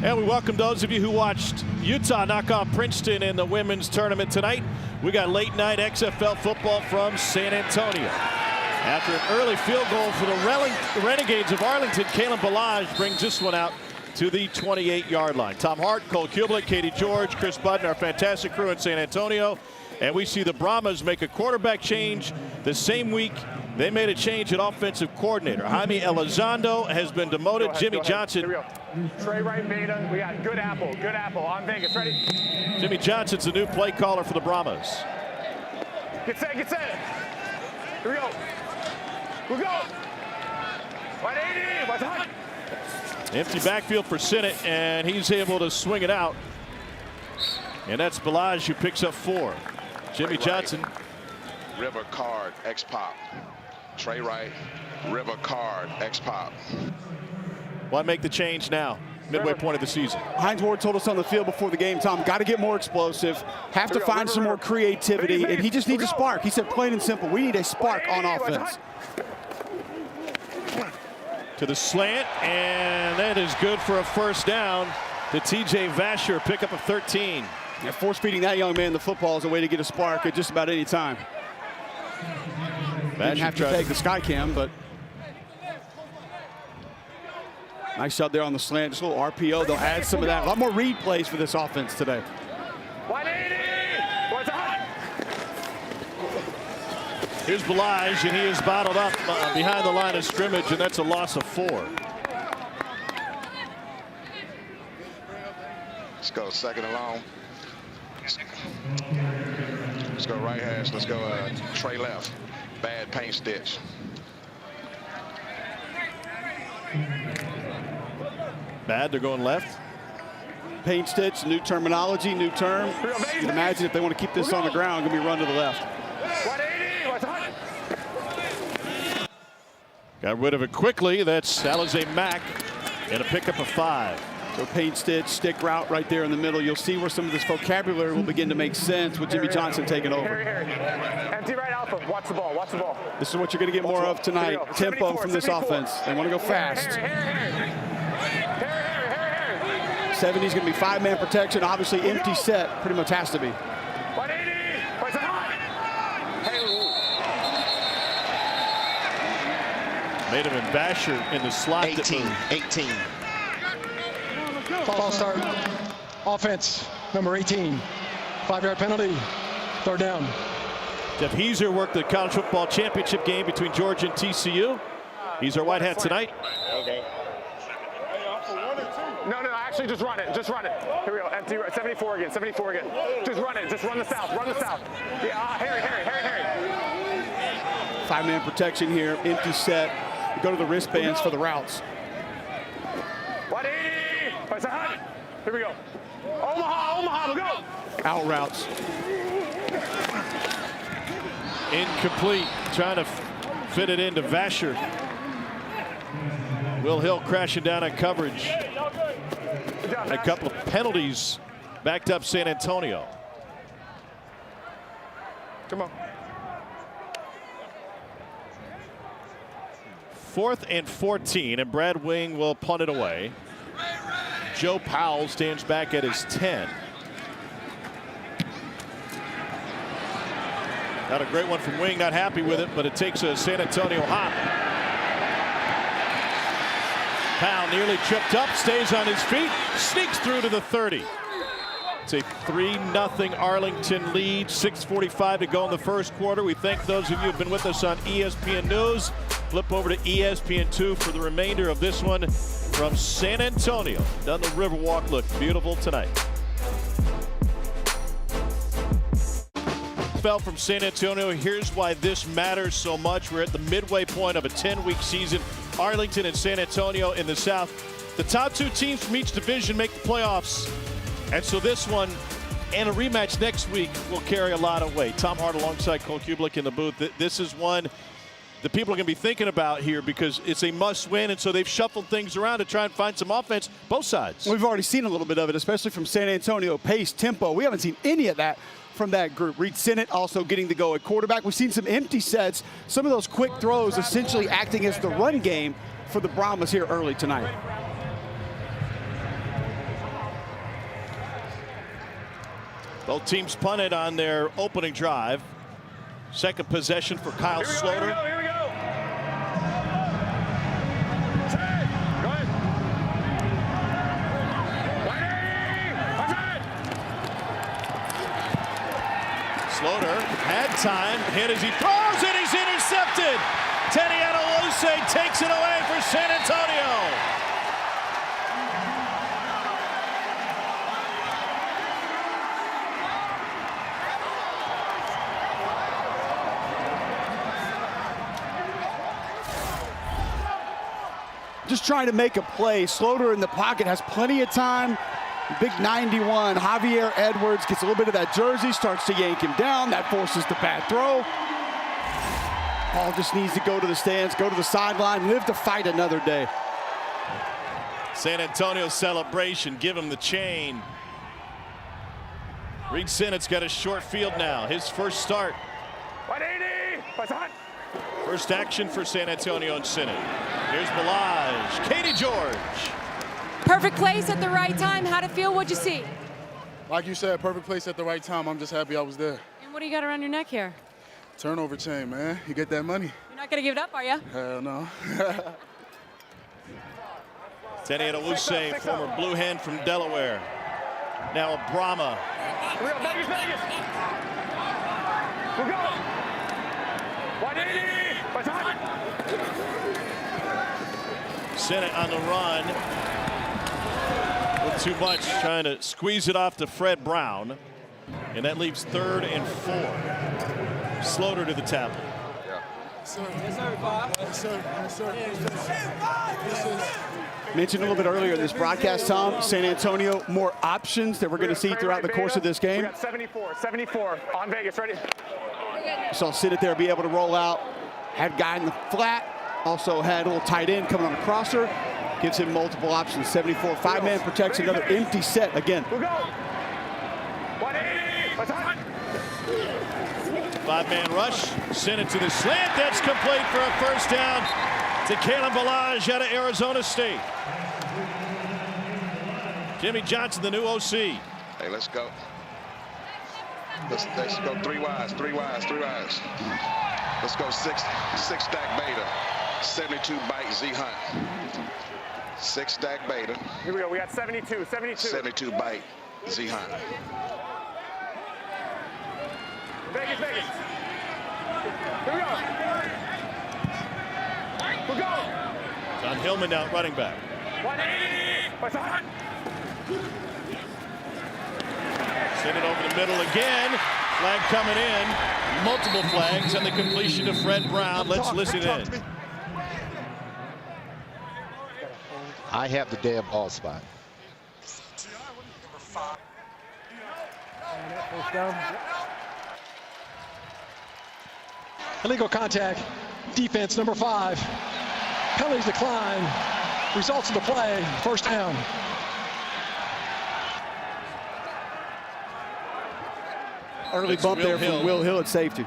And we welcome those of you who watched Utah knock off Princeton in the women's tournament tonight. We got late night XFL football from San Antonio. After an early field goal for the Renegades of Arlington, Kalen Balaj brings this one out to the 28-yard line. Tom Hart, Cole Kublik, Katie George, Chris Budden, our fantastic crew in San Antonio. And we see the Brahmas make a quarterback change the same week they made a change at offensive coordinator. Jaime Elizondo has been demoted. Jimmy Johnson. Here we go. Trey right beta. We got good apple. Good apple. On Vegas. Ready? Jimmy Johnson's the new play caller for the Brahmas. Get set. Get set. Here we go. We go. 180. What's hot? Empty backfield for Sinnott, and he's able to swing it out. And that's Balaj who picks up 4. Jimmy Johnson. River card, X-Pop. Trey Wright, River card, X-Pop. Why make the change now? Midway point of the season. Hines Ward told us on the field before the game, Tom, got to get more explosive, have to find some more creativity, and he just needs a spark. He said plain and simple, we need a spark on offense. To the slant, and that is good for a first down to TJ Vasher, pick up a 13. Yeah, force-feeding that young man the football is a way to get a spark at just about any time. Didn't have to take the sky cam, but nice shot there on the slant. Just a little RPO. They'll add some of that. A lot more read plays for this offense today. 180. What's hot? Here's Balaj, and he is bottled up behind the line of scrimmage, and that's a loss of 4. Let's go second and long. Let's go right hash. Let's go Trey left. Bad paint stitch. Bad, they're going left. Paint stitch, new terminology, new term. You can imagine if they want to keep this on the ground, going to be run to the left. 180. What's hot? Got rid of it quickly. That's Alize Mack, and a pickup of 5. So paint stitch, stick route right there in the middle. You'll see where some of this vocabulary will begin to make sense with Jimmy Johnson taking over. Empty right alpha. Watch the ball. Watch the ball. This is what you're going to get more of tonight. Tempo from this offense. They want to go fast. 70 is going to be 5-man protection. Obviously, empty set pretty much has to be. 180. What's hot? Made him in Vasher in the slot. 18. False start. Offense, number 18. 5-yard penalty. Third down. Jeff Heiser worked the college football championship game between Georgia and TCU. He's our white hat tonight. Okay. No, actually just run it. Just run it. Here we go. Empty, 74 again. 74 again. Just run it. Just run the south. Run the south. Yeah, Harry. 5-man protection here. Empty set. You go to the wristbands for the routes. 180. What's hot? Here we go. Omaha, we'll go. Out routes. Incomplete. Trying to fit it into Vasher. Will Hill crashing down on coverage. A couple of penalties backed up San Antonio. Come on. 4th and 14, and Brad Wing will punt it away. Joe Powell stands back at his 10. Got a great one from Wing, not happy with it, but it takes a San Antonio hop. Powell nearly tripped up, stays on his feet, sneaks through to the 30. It's a 3-0 Arlington lead, 6:45 to go in the first quarter. We thank those of you who have been with us on ESPN News. Flip over to ESPN2 for the remainder of this one from San Antonio. Down the Riverwalk, look beautiful tonight. XFL from San Antonio. Here's why this matters so much. We're at the midway point of a 10-week season. Arlington and San Antonio in the South. The top 2 teams from each division make the playoffs. And so this one and a rematch next week will carry a lot of weight. Tom Hart alongside Cole Kublik in the booth. This is one that people are going to be thinking about here because it's a must-win, and so they've shuffled things around to try and find some offense, both sides. We've already seen a little bit of it, especially from San Antonio. Pace, tempo. We haven't seen any of that from that group. Reed Sinnott also getting the go at quarterback. We've seen some empty sets, some of those quick throws essentially acting as the run game for the Brahmas here early tonight. Both teams punted on their opening drive. Second possession for Kyle Sloter. Here we go. Set. Go ahead. 180. Sloter had time, hit as he throws it, he's intercepted. Teniana takes it away for San Antonio. Just trying to make a play. Sloter in the pocket has plenty of time. Big 91, Javier Edwards gets a little bit of that jersey, starts to yank him down. That forces the bad throw. Ball just needs to go to the stands, go to the sideline, live to fight another day. San Antonio celebration, give him the chain. Reed Sinnott's got a short field now, his first start. 180. What's hot? First action for San Antonio and Sinnott. Here's Balaj, Katie George. Perfect place at the right time. How'd it feel? What'd you see? Like you said, perfect place at the right time. I'm just happy I was there. And what do you got around your neck here? Turnover chain, man. You get that money? You're not going to give it up, are you? Hell no. Teniana Wuse, former Blue Hen from Delaware. Now a Brahma. Here we go. Vegas. We're going. 180. What's hot? Sinnott on the run. With too much, trying to squeeze it off to Fred Brown. And that leaves 3rd and 4. Sloter to the tablet. Mentioned a little bit earlier in this broadcast, Tom, San Antonio, more options that we're going to see throughout the course of this game. We got 74 on Vegas. Ready? Saw Sinnott there be able to roll out. Had guy in the flat. Also had a little tight end coming on the crosser. Gives him multiple options. 74, 5-man protects another empty set again. We'll go. 180. What's hot? 5-man rush. Sinnott to the slant. That's complete for a first down to Kalen Balaj out of Arizona State. Jimmy Johnson, the new OC. Hey, let's go. Let's go 3 wides. Let's go six stack beta. 72 bite Z Hunt. 6 stack beta. Here we go. We got 72. 72 bite Z Hunt. Vegas. Here we go. We'll go. John Hillman now running back. 180. What's hot? Send it over the middle again. Flag coming in. Multiple flags and the completion to Fred Brown. Let's listen in. I have the damn ball spot. Illegal contact. Defense number 5. Penalties decline. Results of the play. First down. Early bump there from Will Hill at safety.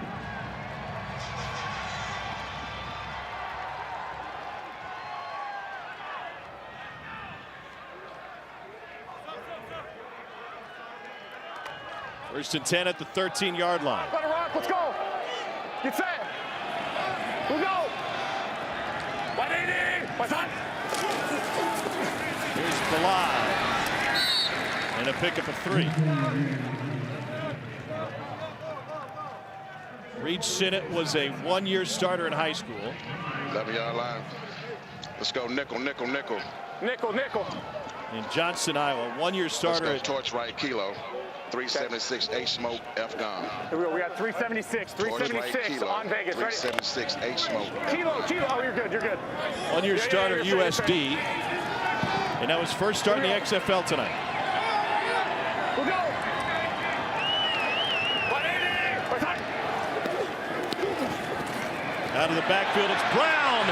First and 10 at the 13-yard line. Let it rock. Let's go. Get set. We'll go. 180. What's hot? Here's Balaj. And a pickup of 3. Reed Sinnott was a 1-year starter in high school. 11-yard line. Let's go nickel. Nickel. In Johnston, Iowa, 1-year starter. Let's go torch right kilo. 376 H smoke F gun. Here we go. We got 376 on Vegas. 376 H smoke. Kilo. Oh, you're good. 1-year starter at USD. And that was first start in the XFL tonight. We'll go. 180. What's hot? Out of the backfield, it's Brown.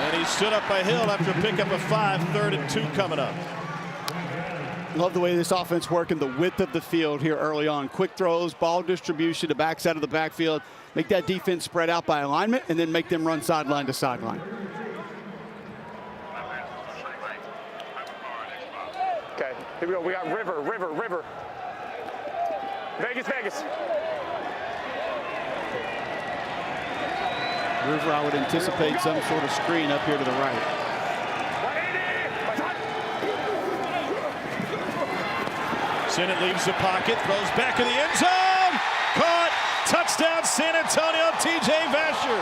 And he stood up by Hill after a pickup of 5. 3rd and 2 coming up. Love the way this offense working the width of the field here early on. Quick throws, ball distribution to backside of the backfield. Make that defense spread out by alignment and then make them run sideline to sideline. Okay, Here we go. We got River. Vegas. River, I would anticipate some sort of screen up here to the right. 180. Sinnott leaves the pocket, throws back in the end zone. Caught. Touchdown, San Antonio. TJ Vasher.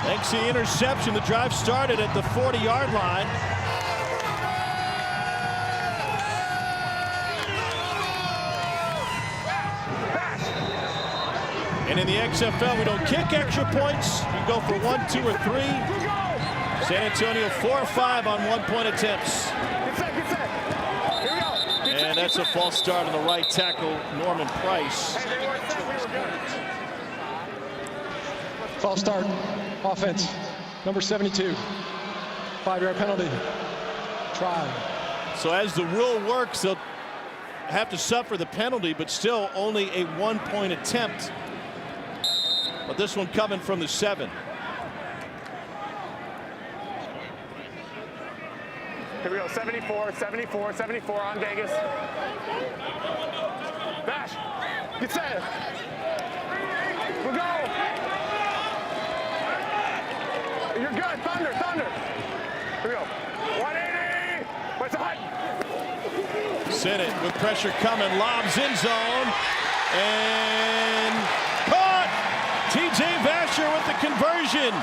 Makes the interception. The drive started at the 40-yard line. And in the XFL, we don't kick extra points. We go for 1, 2, or 3. San Antonio 4 or 5 on 1-point attempts. And that's a false start on the right tackle, Norman Price. False start. Offense. Number 72. 5-yard penalty. Try. So as the rule works, they'll have to suffer the penalty, but still only a 1-point attempt. But this one coming from the 7. Here we go. 74 on Vegas. Bash. Get set. We'll go. You're good. Thunder. Here we go. 180. What's hot? Sinnott with pressure coming, lobs in zone, and caught. TJ Vasher with the conversion.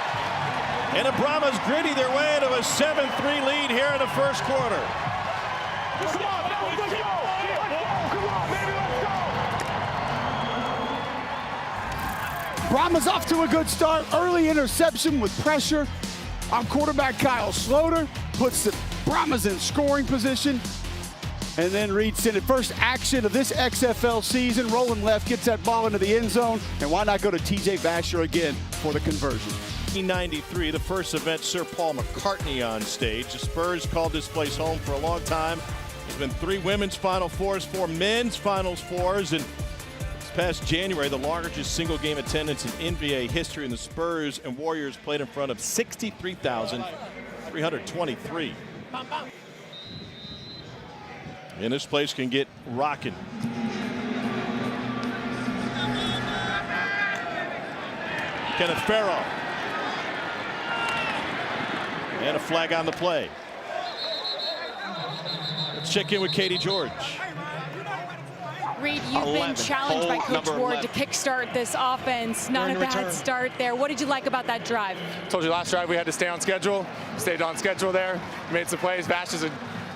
And the Brahmas gritty their way into a 7-3 lead here in the first quarter. Come on, let's go. Come on, baby, let's go. Brahmas off to a good start. Early interception with pressure on quarterback Kyle Sloter. Puts the Brahmas in scoring position. And then Reed Sinnott, first action of this XFL season. Rolling left, gets that ball into the end zone. And why not go to TJ Vasher again for the conversion? 1993, the first event, Sir Paul McCartney on stage. The Spurs called this place home for a long time. There's been 3 women's Final Fours, 4 men's Finals Fours, and this past January, the largest single game attendance in NBA history, and the Spurs and Warriors played in front of 63,323. And this place can get rocking. Kenneth Farrow. And a flag on the play. Let's check in with Katie George. Reed, you've been challenged by Coach Ward to kickstart this offense. Not a bad start there. What did you like about that drive? Told you last drive we had to stay on schedule. Stayed on schedule there. Made some plays. Vash is a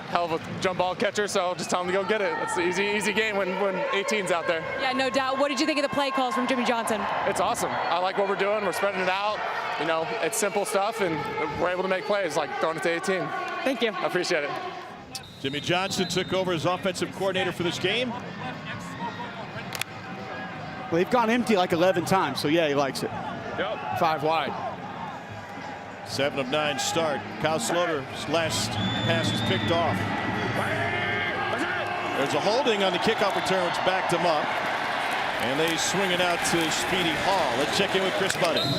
hell of a jump ball catcher, so just tell him to go get it. It's an easy game when 18's out there. Yeah, no doubt. What did you think of the play calls from Jimmy Johnson? It's awesome. I like what we're doing. We're spreading it out. You know, it's simple stuff, and we're able to make plays like throwing it to 18. Thank you. I appreciate it. Jimmy Johnson took over as offensive coordinator for this game. Well, they've gone empty like 11 times, so yeah, he likes it. Yep. 5 wide. 7 of 9 start. Kyle Sloter's last pass is picked off. There's a holding on the kickoff return, which backed him up. And they swing it out to Speedy Hall. Let's check in with Chris Budding.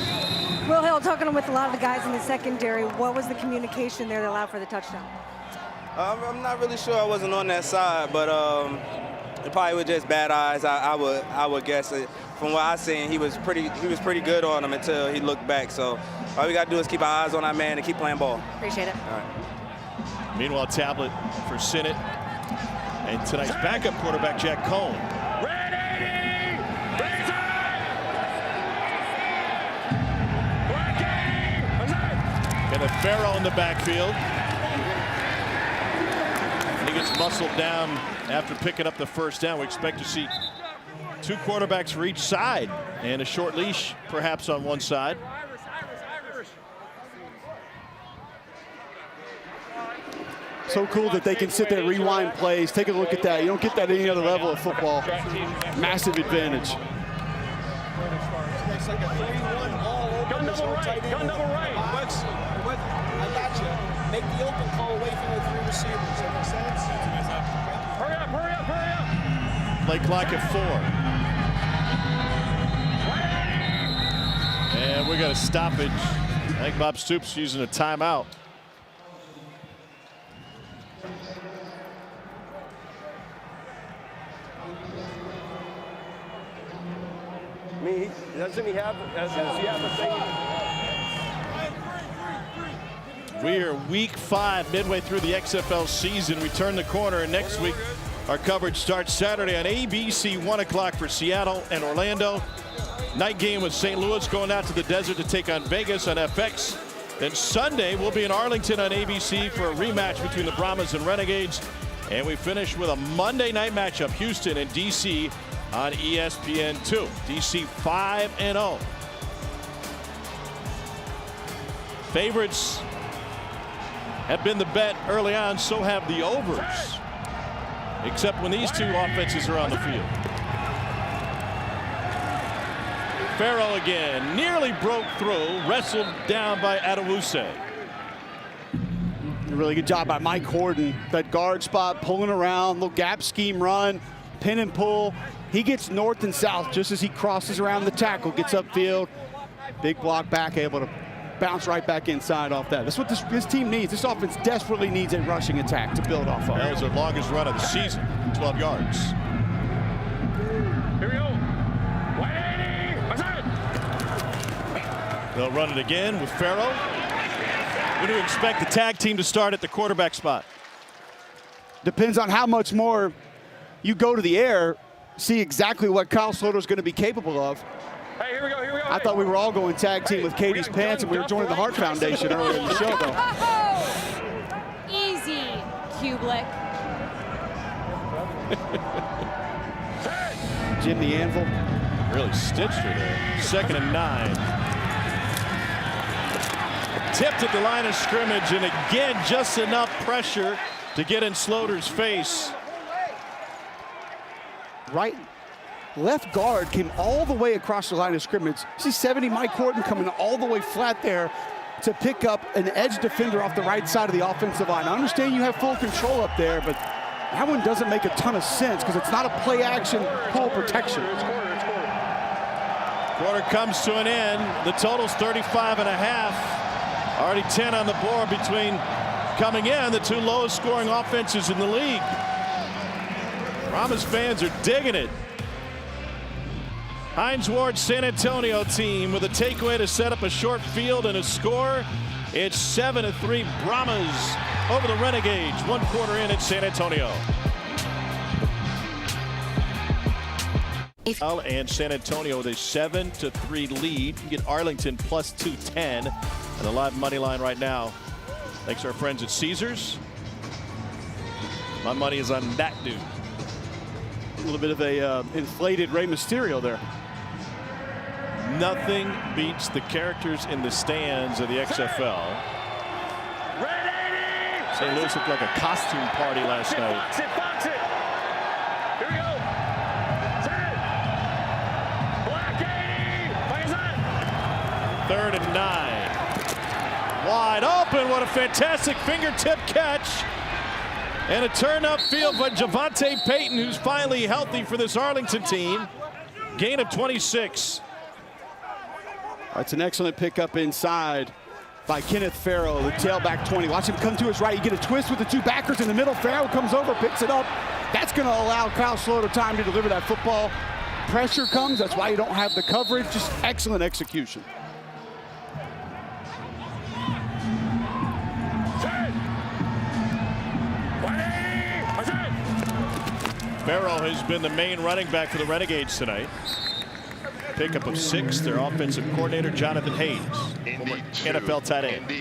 Will Hill, talking with a lot of the guys in the secondary, what was the communication there that allowed for the touchdown? I'm not really sure. I wasn't on that side, but it probably was just bad eyes. I would guess it. From what I seen, he was pretty good on him until he looked back. So all we got to do is keep our eyes on our man and keep playing ball. Appreciate it. All right. Meanwhile, tablet for Sinnott. And tonight's backup quarterback, Jack Cohn. Kenneth Farrow in the backfield. And he gets muscled down after picking up the first down. We expect to see 2 quarterbacks for each side and a short leash perhaps on one side. So cool that they can sit there, rewind plays. Take a look at that. You don't get that at any other level of football. Massive advantage. Gun double right. Gun double right. I got you. Make the open call away from the 3 receivers. Does that make sense? Play clock at 4. And we got a stoppage. I think Bob Stoops using a timeout. Doesn't he have a thing? We are week 5, midway through the XFL season. We turn the corner, and next week our coverage starts Saturday on ABC, 1 o'clock for Seattle and Orlando. Night game with St. Louis going out to the desert to take on Vegas on FX. Then Sunday we'll be in Arlington on ABC for a rematch between the Brahmas and Renegades. And we finish with a Monday night matchup, Houston and DC on ESPN2. DC 5-0. Favorites have been the bet early on, so have the overs. Except when these two offenses are on the field. Farrell again, nearly broke through, wrestled down by Adewuse. A really good job by Mike Horton. That guard spot, pulling around, little gap scheme run, pin and pull. He gets north and south just as he crosses around the tackle, gets upfield. Big block back, able to bounce right back inside off that. That's what this team needs. This offense desperately needs a rushing attack to build off of. That was their longest run of the season, 12 yards. Here we go. 180. They'll run it again with Farrell. What do you expect the tag team to start at the quarterback spot? Depends on how much more you go to the air, see exactly what Kyle Sloter is going to be capable of. Hey, here we go, here we go. I thought we were all going tag team with Katie's Pants, and we were joining the Hart Foundation earlier in the show, though. Easy, Kublick. Jim the Anvil. Really stitched her there. 2nd and 9. Tipped at the line of scrimmage, and again, just enough pressure to get in Sloter's face. Right. Left guard came all the way across the line of scrimmage. See 70 Mike Horton coming all the way flat there to pick up an edge defender off the right side of the offensive line. I understand you have full control up there, but that one doesn't make a ton of sense because it's not a play action pull protection. Quarter comes to an end. The total's 35.5. Already 10 on the board between coming in the two lowest scoring offenses in the league. Brahmas fans are digging it. Hines Ward's San Antonio team with a takeaway to set up a short field and a score. It's 7-3 Brahmas over the Renegades. 1 quarter in at San Antonio. And San Antonio with a 7-3 lead. You get Arlington plus 210 and a live money line right now. Thanks to our friends at Caesars. My money is on that dude. A little bit of a inflated Rey Mysterio there. Nothing beats the characters in the stands of the XFL. St. Louis looked like a costume party last night. Box it, box it. Here we go. Set. Black 80. 3rd and 9. Wide open. What a fantastic fingertip catch. And a turn upfield by Javante Payton, who's finally healthy for this Arlington team. Gain of 26. That's an excellent pickup inside by Kenneth Farrell, the tailback 20. Watch him come to his right. You get a twist with the two backers in the middle. Farrell comes over, picks it up. That's going to allow Kyle Sloter time to deliver that football. Pressure comes. That's why you don't have the coverage. Just excellent execution. Farrell has been the main running back for the Renegades tonight. Pickup of 6, their offensive coordinator, Jonathan Hayes, former NFL tight end.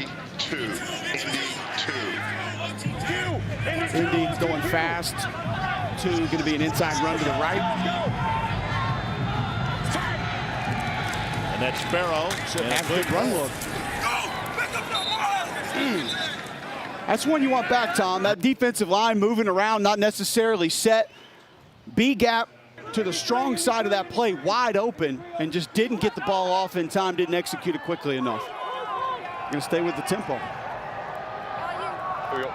Indy going fast. 2 going to be an inside run to the right. And that's Farrell. And a big run look. That's one you want back, Tom. That defensive line moving around, not necessarily set. B-gap to the strong side of that play, wide open, and just didn't get the ball off in time, didn't execute it quickly enough. Gonna stay with the tempo. Here we go.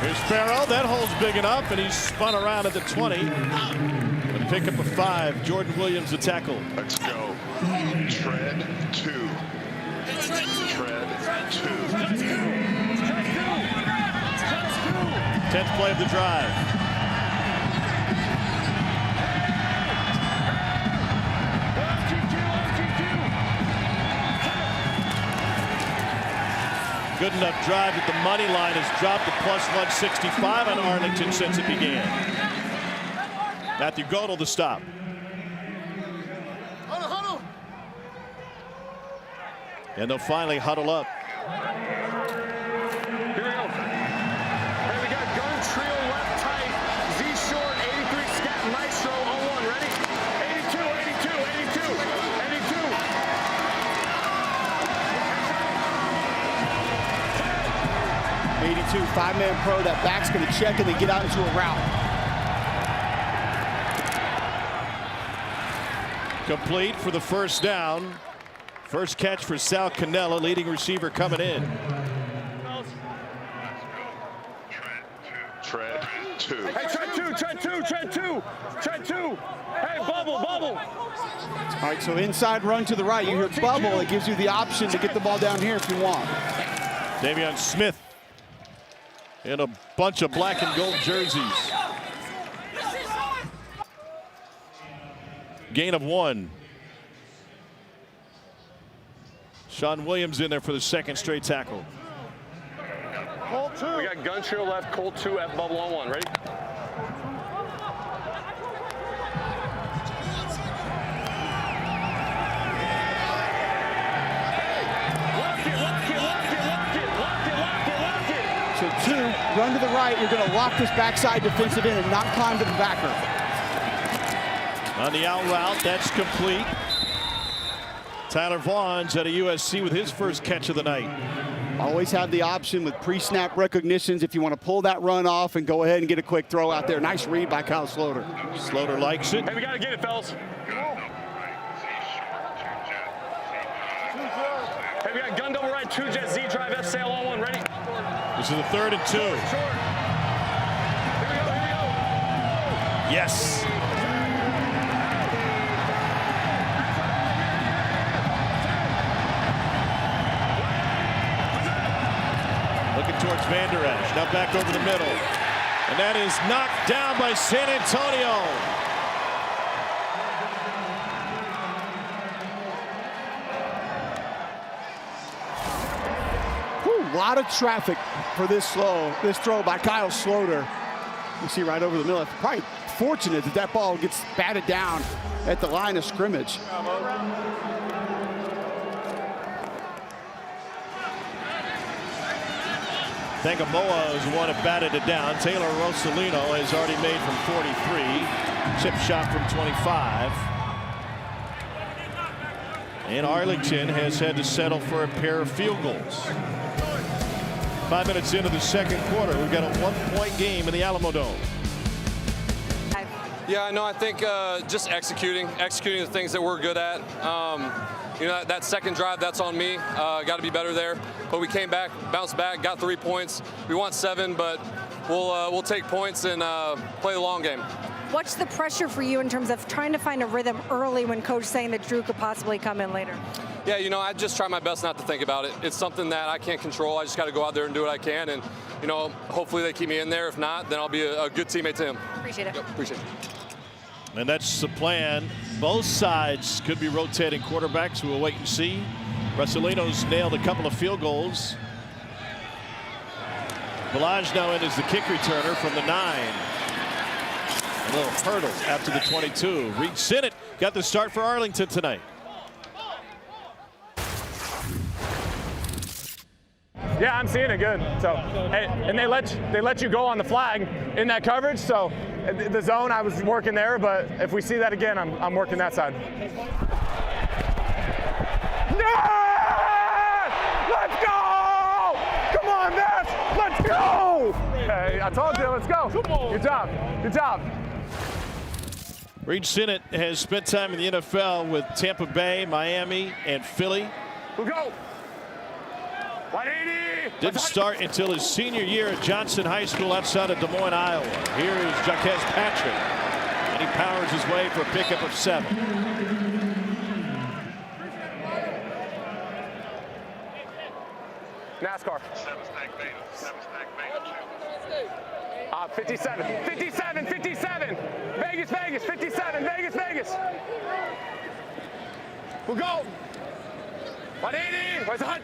Here's Farrell. That hole's big enough, and he's spun around at the 20. A pick up a 5. Jordan Williams, the tackle. Let's go. Tread 2. Tread 2. 10th play of the drive. Good enough drive that the money line has dropped to plus 165 on Arlington since it began. Matthew Godel the stop. Huddle. And they'll finally huddle up. Here we go. Hey, we got gun trio left tight. Z short, 83 scat maestro on 1. Ready? 82, 82, 82, 82. 82, 5-man pro. That back's going to check and then get out into a route. Complete for the first down. First catch for Sal Cannella, leading receiver coming in. Tread 2. Hey, tread 2, tread 2, tread 2, tread 2. Hey, bubble. All right, so inside run to the right. You hear bubble. It gives you the option to get the ball down here if you want. Davion Smith in a bunch of black and gold jerseys. Gain of 1. Sean Williams in there for the second straight tackle. Colt 2. We got gun trio left, Colt 2, F bubble on 1. Ready? So 2, run to the right. You're going to lock this backside defensive end and not climb to the backer. On the out route, that's complete. Tyler Vaughn's at a USC with his first catch of the night. Always have the option with pre-snap recognitions if you want to pull that run off and go ahead and get a quick throw out there. Nice read by Kyle Sloter. Sloter likes it. Hey, we got to get it, fellas. Hey, we got gun double right, 2 jet Z drive F sail on 1. Ready? This is the 3rd and 2. Short. Here we go. Yes. Looking towards Van Der Esch. Now back over the middle. And that is knocked down by San Antonio. A lot of traffic for this throw by Kyle Sloter. You see right over the middle. It's probably fortunate that that ball gets batted down at the line of scrimmage. Tangamoa is the one that batted it down. Taylor Rosalino has already made from 43. Chip shot from 25. And Arlington has had to settle for a pair of field goals. 5 minutes into the second quarter, we've got a 1-point game in the Alamo Dome. Yeah, I know. I think just executing the things that we're good at. You know, that second drive, that's on me. Got to be better there. But we came back, bounced back, got 3 points. We want 7, but we'll take points and play the long game. What's the pressure for you in terms of trying to find a rhythm early when coach saying that Drew could possibly come in later? Yeah, you know, I just try my best not to think about it. It's something that I can't control. I just got to go out there and do what I can. And, you know, hopefully they keep me in there. If not, then I'll be a good teammate to him. Appreciate it. Yep, appreciate it. And that's the plan. Both sides could be rotating quarterbacks. We'll wait and see. Rosalino's nailed a couple of field goals. Balaj now in as the kick returner from the 9. A little hurdle after the 22. Reed Sinnott got the start for Arlington tonight. Yeah, I'm seeing it good. So, and they let you go on the flag in that coverage. So, the zone, I was working there, but if we see that again, I'm working that side. Yeah! Let's go! Come on, Ness! Let's go! Hey, I told you, let's go. Good job. Good job. Reed Sinnott has spent time in the NFL with Tampa Bay, Miami, and Philly. We'll go. Didn't start until his senior year at Johnson High School outside of Des Moines, Iowa. Here is Jaquez Patrick, and he powers his way for a pickup of 7. NASCAR. 57, 57, 57. Vegas, Vegas, 57, Vegas, Vegas. We'll go. 180, where's the hunt?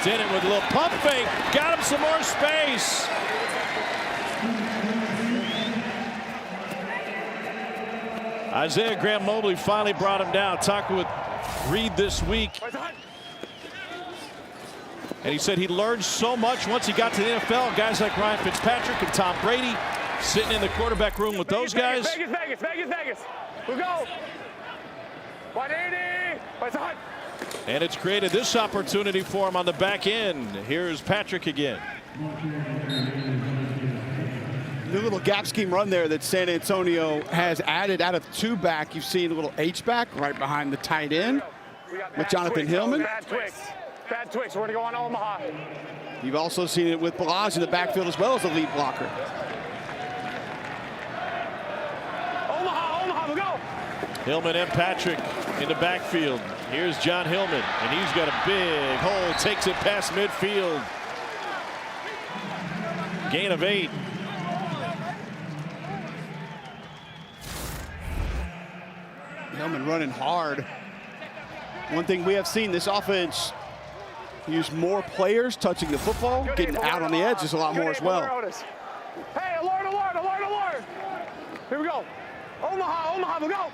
Stenton with a little pump fake. Got him some more space. Isaiah Graham Mobley finally brought him down. Talking with Reed this week. And he said he learned so much once he got to the NFL. Guys like Ryan Fitzpatrick and Tom Brady sitting in the quarterback room with those guys. Vegas, Vegas, Vegas, Vegas. We'll go. 180. Where's the hunt? And it's created this opportunity for him on the back end. Here's Patrick again. New little gap scheme run there that San Antonio has added out of 2-back. You've seen a little H-back right behind the tight end with Jonathan Hillman. Bad twist. Bad twist. We're going to go on Omaha. You've also seen it with Balazs in the backfield as well as the lead blocker. Omaha, Omaha, we'll go. Hillman and Patrick in the backfield. Here's John Hillman, and he's got a big hole. Takes it past midfield. Gain of 8. Hillman running hard. One thing we have seen this offense use more players touching the football, getting out on the edges a lot more as well. Hey, alert, alert, alert, alert. Here we go. Omaha, Omaha, we'll go.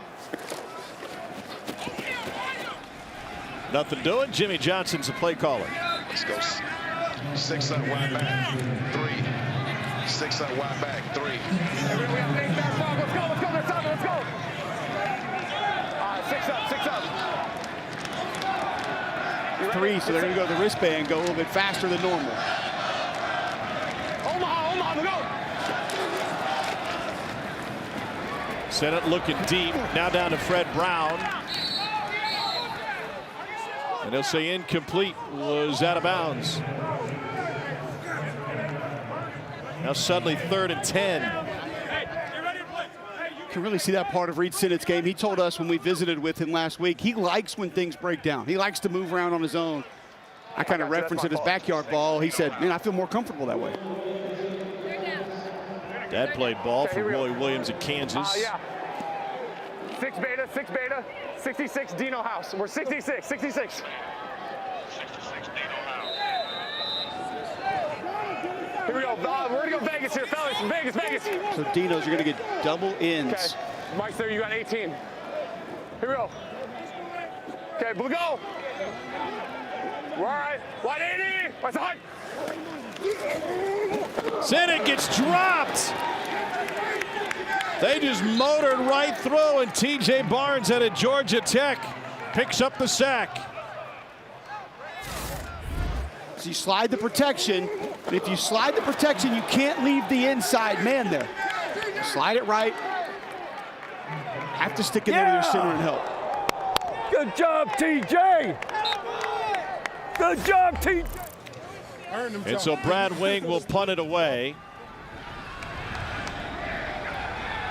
Nothing doing. Jimmy Johnson's the play caller. Let's go. 6 up, wide back. 3. 6 up, wide back. 3. We have 8 back, 5. Let's go, let's go, let's go, let's go. 6 up, 6 up. 3, so they're going to go to the wristband, go a little bit faster than normal. Omaha, Omaha, we'll go. Sennett looking deep. Now down to Fred Brown. And they'll say incomplete, was out of bounds. Now suddenly 3rd and 10. You can really see that part of Reed Sennett's game. He told us when we visited with him last week, he likes when things break down. He likes to move around on his own. I kind of referenced it as backyard ball. He said, man, I feel more comfortable that way. Dad played ball for Roy Williams at Kansas. Yeah. 6 beta, 6 beta, 66 Dino House. We're 66, 66. 66 Dino House. Here we go. We're going to go Vegas here, fellas. Vegas, Vegas. So Dino's, you're going to get double ins. Okay. Mike's there, you got 18. Here we go. Okay, we'll go. We're all right. 180. What's the hunt? Sennett gets dropped. They just motored right through, and T.J. Barnes out of Georgia Tech picks up the sack. So you slide the protection, and if you slide the protection, you can't leave the inside man there. Slide it right. Have to stick it into your center and help. Good job, TJ. Good job, TJ. And so Brad Wing will punt it away.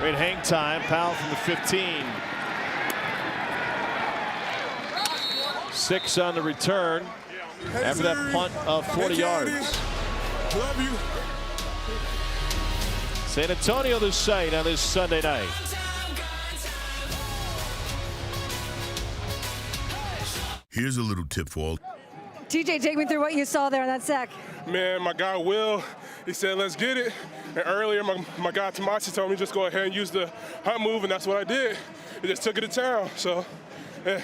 Great hang time. Powell from the 15. 6 on the return after that punt of 40 yards. Love you. San Antonio this site on this Sunday night. Here's a little tip for all. TJ, take me through what you saw there on that sack. Man, my guy Will, he said, let's get it. And earlier, my guy Tomasi told me just go ahead and use the hunt move, and that's what I did. He just took it to town. So, hey,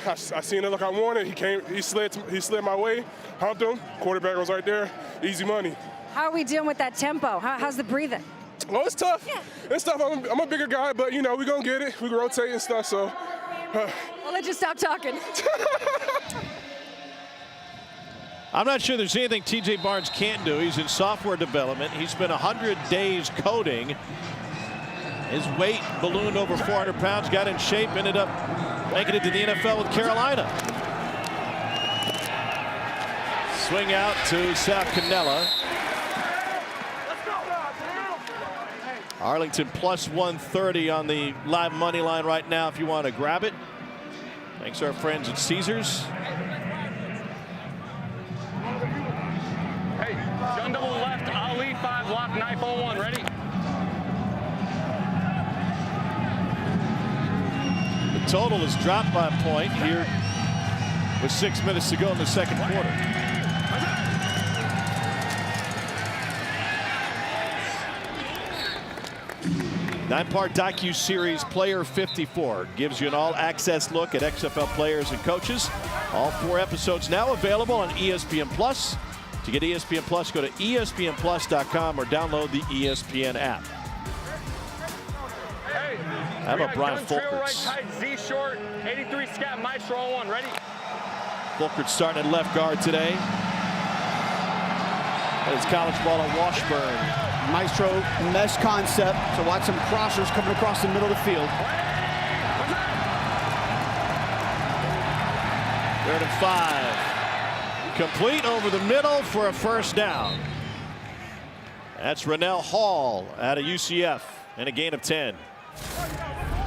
I seen it like I wanted. He slid my way, humped him. Quarterback was right there. Easy money. How are we doing with that tempo? How's the breathing? Well, it's tough. Yeah. It's tough. I'm a bigger guy, but, you know, we're going to get it. We can rotate and stuff, so. I'll let you stop talking. I'm not sure there's anything T.J. Barnes can't do. He's in software development. He spent 100 days coding. His weight ballooned over 400 pounds, got in shape, ended up making it to the NFL with Carolina. Swing out to Sal Cannella. Arlington plus 130 on the live money line right now if you want to grab it. Thanks to our friends at Caesars. Hey, gun double left, Ali 5, lock knife on 1, ready? The total has dropped by a point here with 6 minutes to go in the second quarter. Nine-part docu-series Player 54 gives you an all-access look at XFL players and coaches. All 4 episodes now available on ESPN Plus. To get ESPN Plus, go to ESPNplus.com or download the ESPN app. Hey, how about Brian Trail right Fulkerts? tight, Z short, 83 scat, Maestro on 1, ready? Fulkerts starting at left guard today. That is college ball at Washburn. Maestro mesh concept, so watch some crossers coming across the middle of the field. 3rd and 5. Complete over the middle for a first down. That's Rennell Hall out of UCF and a gain of 10.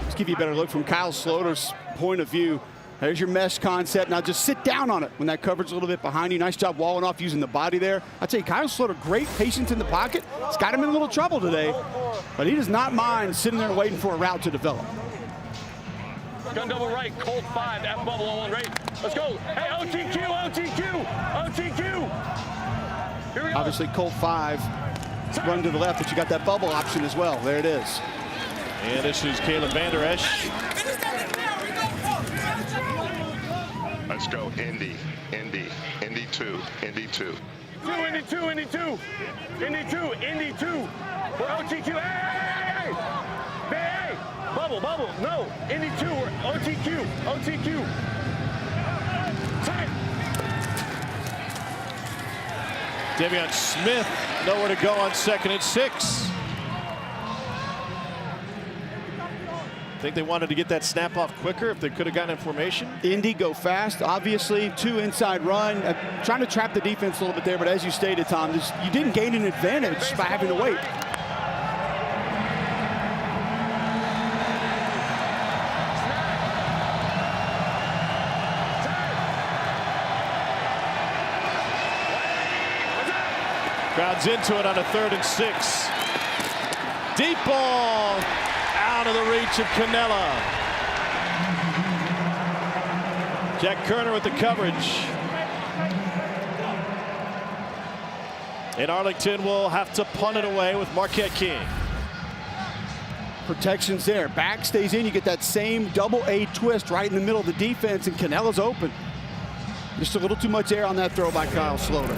Let's give you a better look from Kyle Sloter's point of view. There's your mesh concept. Now just sit down on it when that coverage is a little bit behind you. Nice job walling off using the body there. I'd say Kyle Sloter, great patience in the pocket. It's got him in a little trouble today, but he does not mind sitting there waiting for a route to develop. Gun double right, Colt 5, F bubble on 1, ready? Let's go. Hey, OTQ, OTQ, OTQ. Here we go. Obviously, Colt 5 run to the left, but you got that bubble option as well. There it is. And this is Caleb Van Der Esch. Let's go, Indy 2, Indy 2. Indy 2. We're OTQ. Hey! Hey! Bubble. No. Indy 2. We're OTQ. Devion Smith nowhere to go on 2nd and 6. Think they wanted to get that snap off quicker if they could have gotten in formation. Indy go fast, obviously 2 inside run, trying to trap the defense a little bit there, but as you stated, Tom, you didn't gain an advantage by having to wait. Crowd's into it on a 3rd and 6. Deep ball. Out of the reach of Cannella. Jack Kerner with the coverage. And Arlington will have to punt it away with Marquette King. Protection's there. Back stays in. You get that same double A twist right in the middle of the defense, and Cannella's open. Just a little too much air on that throw by Kyle Sloter.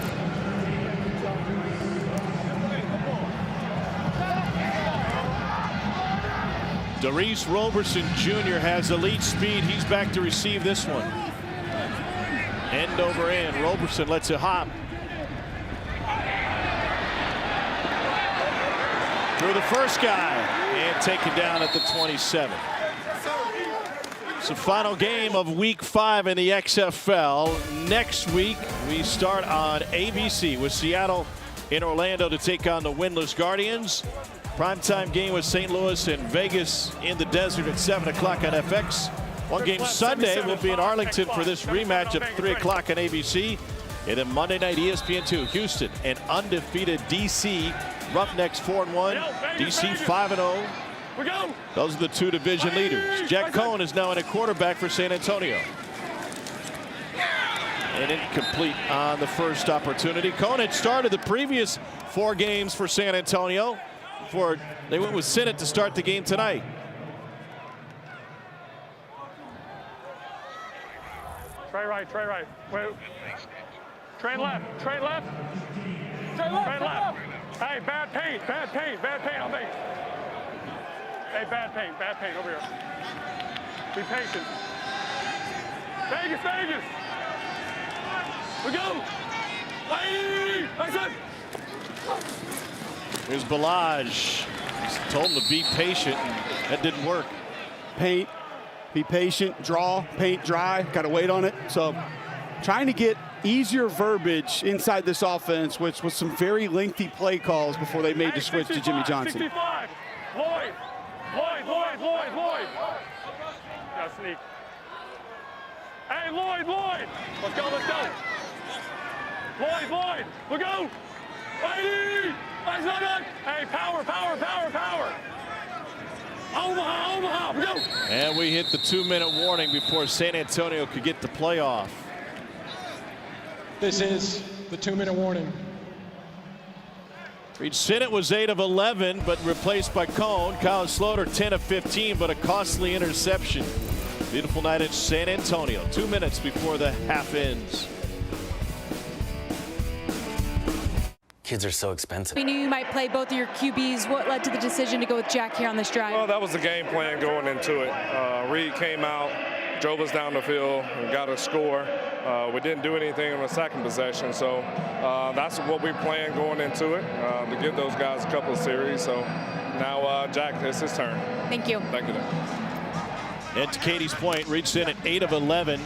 Darius Roberson Jr. has elite speed. He's back to receive this one. End over end. Roberson lets it hop. Through the first guy and taken down at the 27. It's the final game of week 5 in the XFL. Next week, we start on ABC with Seattle in Orlando to take on the winless Guardians. Primetime game with St. Louis and Vegas in the desert at 7 o'clock on FX. One game Sunday will be in Arlington for this rematch at 3 o'clock on ABC. And then Monday night ESPN2, Houston and undefeated DC. Roughnecks 4-1, DC 5-0. Those are the 2 division leaders. Jack Cohn is now in a quarterback for San Antonio. And incomplete on the first opportunity. Cohn had started the previous 4 games for San Antonio. Before they went with Sinnott to start the game tonight. Trey right. Wait. Trey left. Hey, bad paint on me. Hey, bad paint over here. Be patient. Vegas. We go. Hey, Here's Balaj. Just told him to be patient, and that didn't work. Paint, be patient, draw, paint dry, got to wait on it. So trying to get easier verbiage inside this offense, which was some very lengthy play calls before they made the switch to Jimmy Johnson. 65. Lloyd. Lloyd. Got to sneak. Hey, Lloyd. Let's go. Lloyd. We'll go. Lady. Hey, power. Omaha. Go. And we hit the 2-minute warning before San Antonio could get the playoff. This is the 2-minute warning. Reed Sinnott was 8 of 11, but replaced by Cone. Colin Slaughter 10 of 15, but a costly interception. Beautiful night at San Antonio. 2 minutes before the half ends. Kids are so expensive. We knew you might play both of your QBs. What led to the decision to go with Jack here on this drive? Well, that was the game plan going into it. Reed came out, drove us down the field, and got a score. We didn't do anything on the second possession, so that's what we planned going into it, to give those guys a couple of series. So now, Jack, it's his turn. Thank you. Thank you. And to Katie's point, Reed Sinnott 8 of 11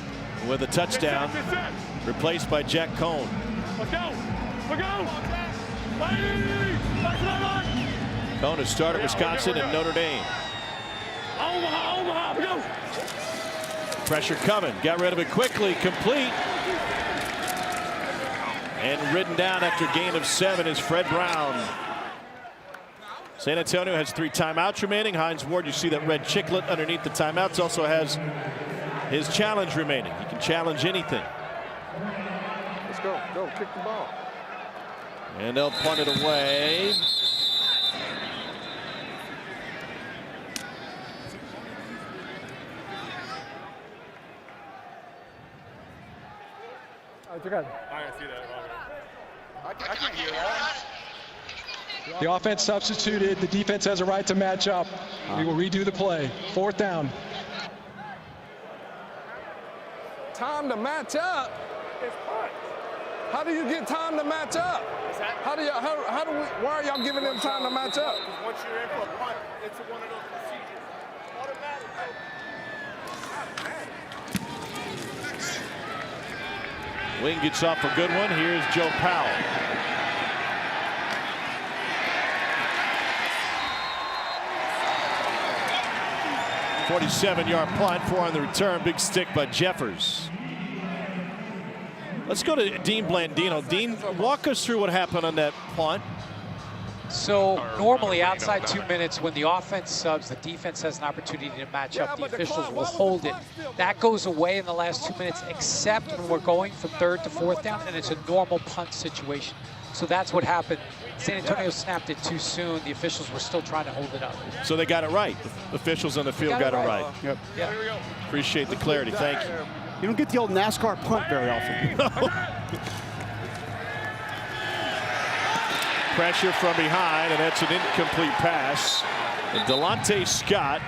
with a touchdown, replaced by Jack Cone. Let's go. Cone has started Wisconsin and Notre Dame. Omaha. Go. Pressure coming. Got rid of it quickly. Complete. And ridden down after a gain of 7 is Fred Brown. San Antonio has 3 timeouts remaining. Hines Ward, you see that red chiclet underneath the timeouts, also has his challenge remaining. He can challenge anything. Let's go. Kick the ball. And they'll punt it away. I didn't see that. I can hear that. The offense substituted. The defense has a right to match up. We will redo the play. 4th down. Time to match up? How do you get time to match up? Why are y'all giving them time to match up? Once you're in for a punt, it's one of those procedures. Automatic. Wing gets off a good one. Here's Joe Powell. "47-yard punt, 4 on the return. Big stick by Jeffers. Let's go to Dean Blandino. Dean, walk us through what happened on that punt. So normally outside 2 minutes, when the offense subs, the defense has an opportunity to match up. The officials will hold it. That goes away in the last 2 minutes, except when we're going from 3rd to 4th down, and it's a normal punt situation. So that's what happened. San Antonio snapped it too soon. The officials were still trying to hold it up. So they got it right. The officials on the field got it right. Yep. Yeah. Appreciate the clarity. Thank you. You don't get the old NASCAR punt very often. Pressure from behind, and that's an incomplete pass. And Delonte Scott,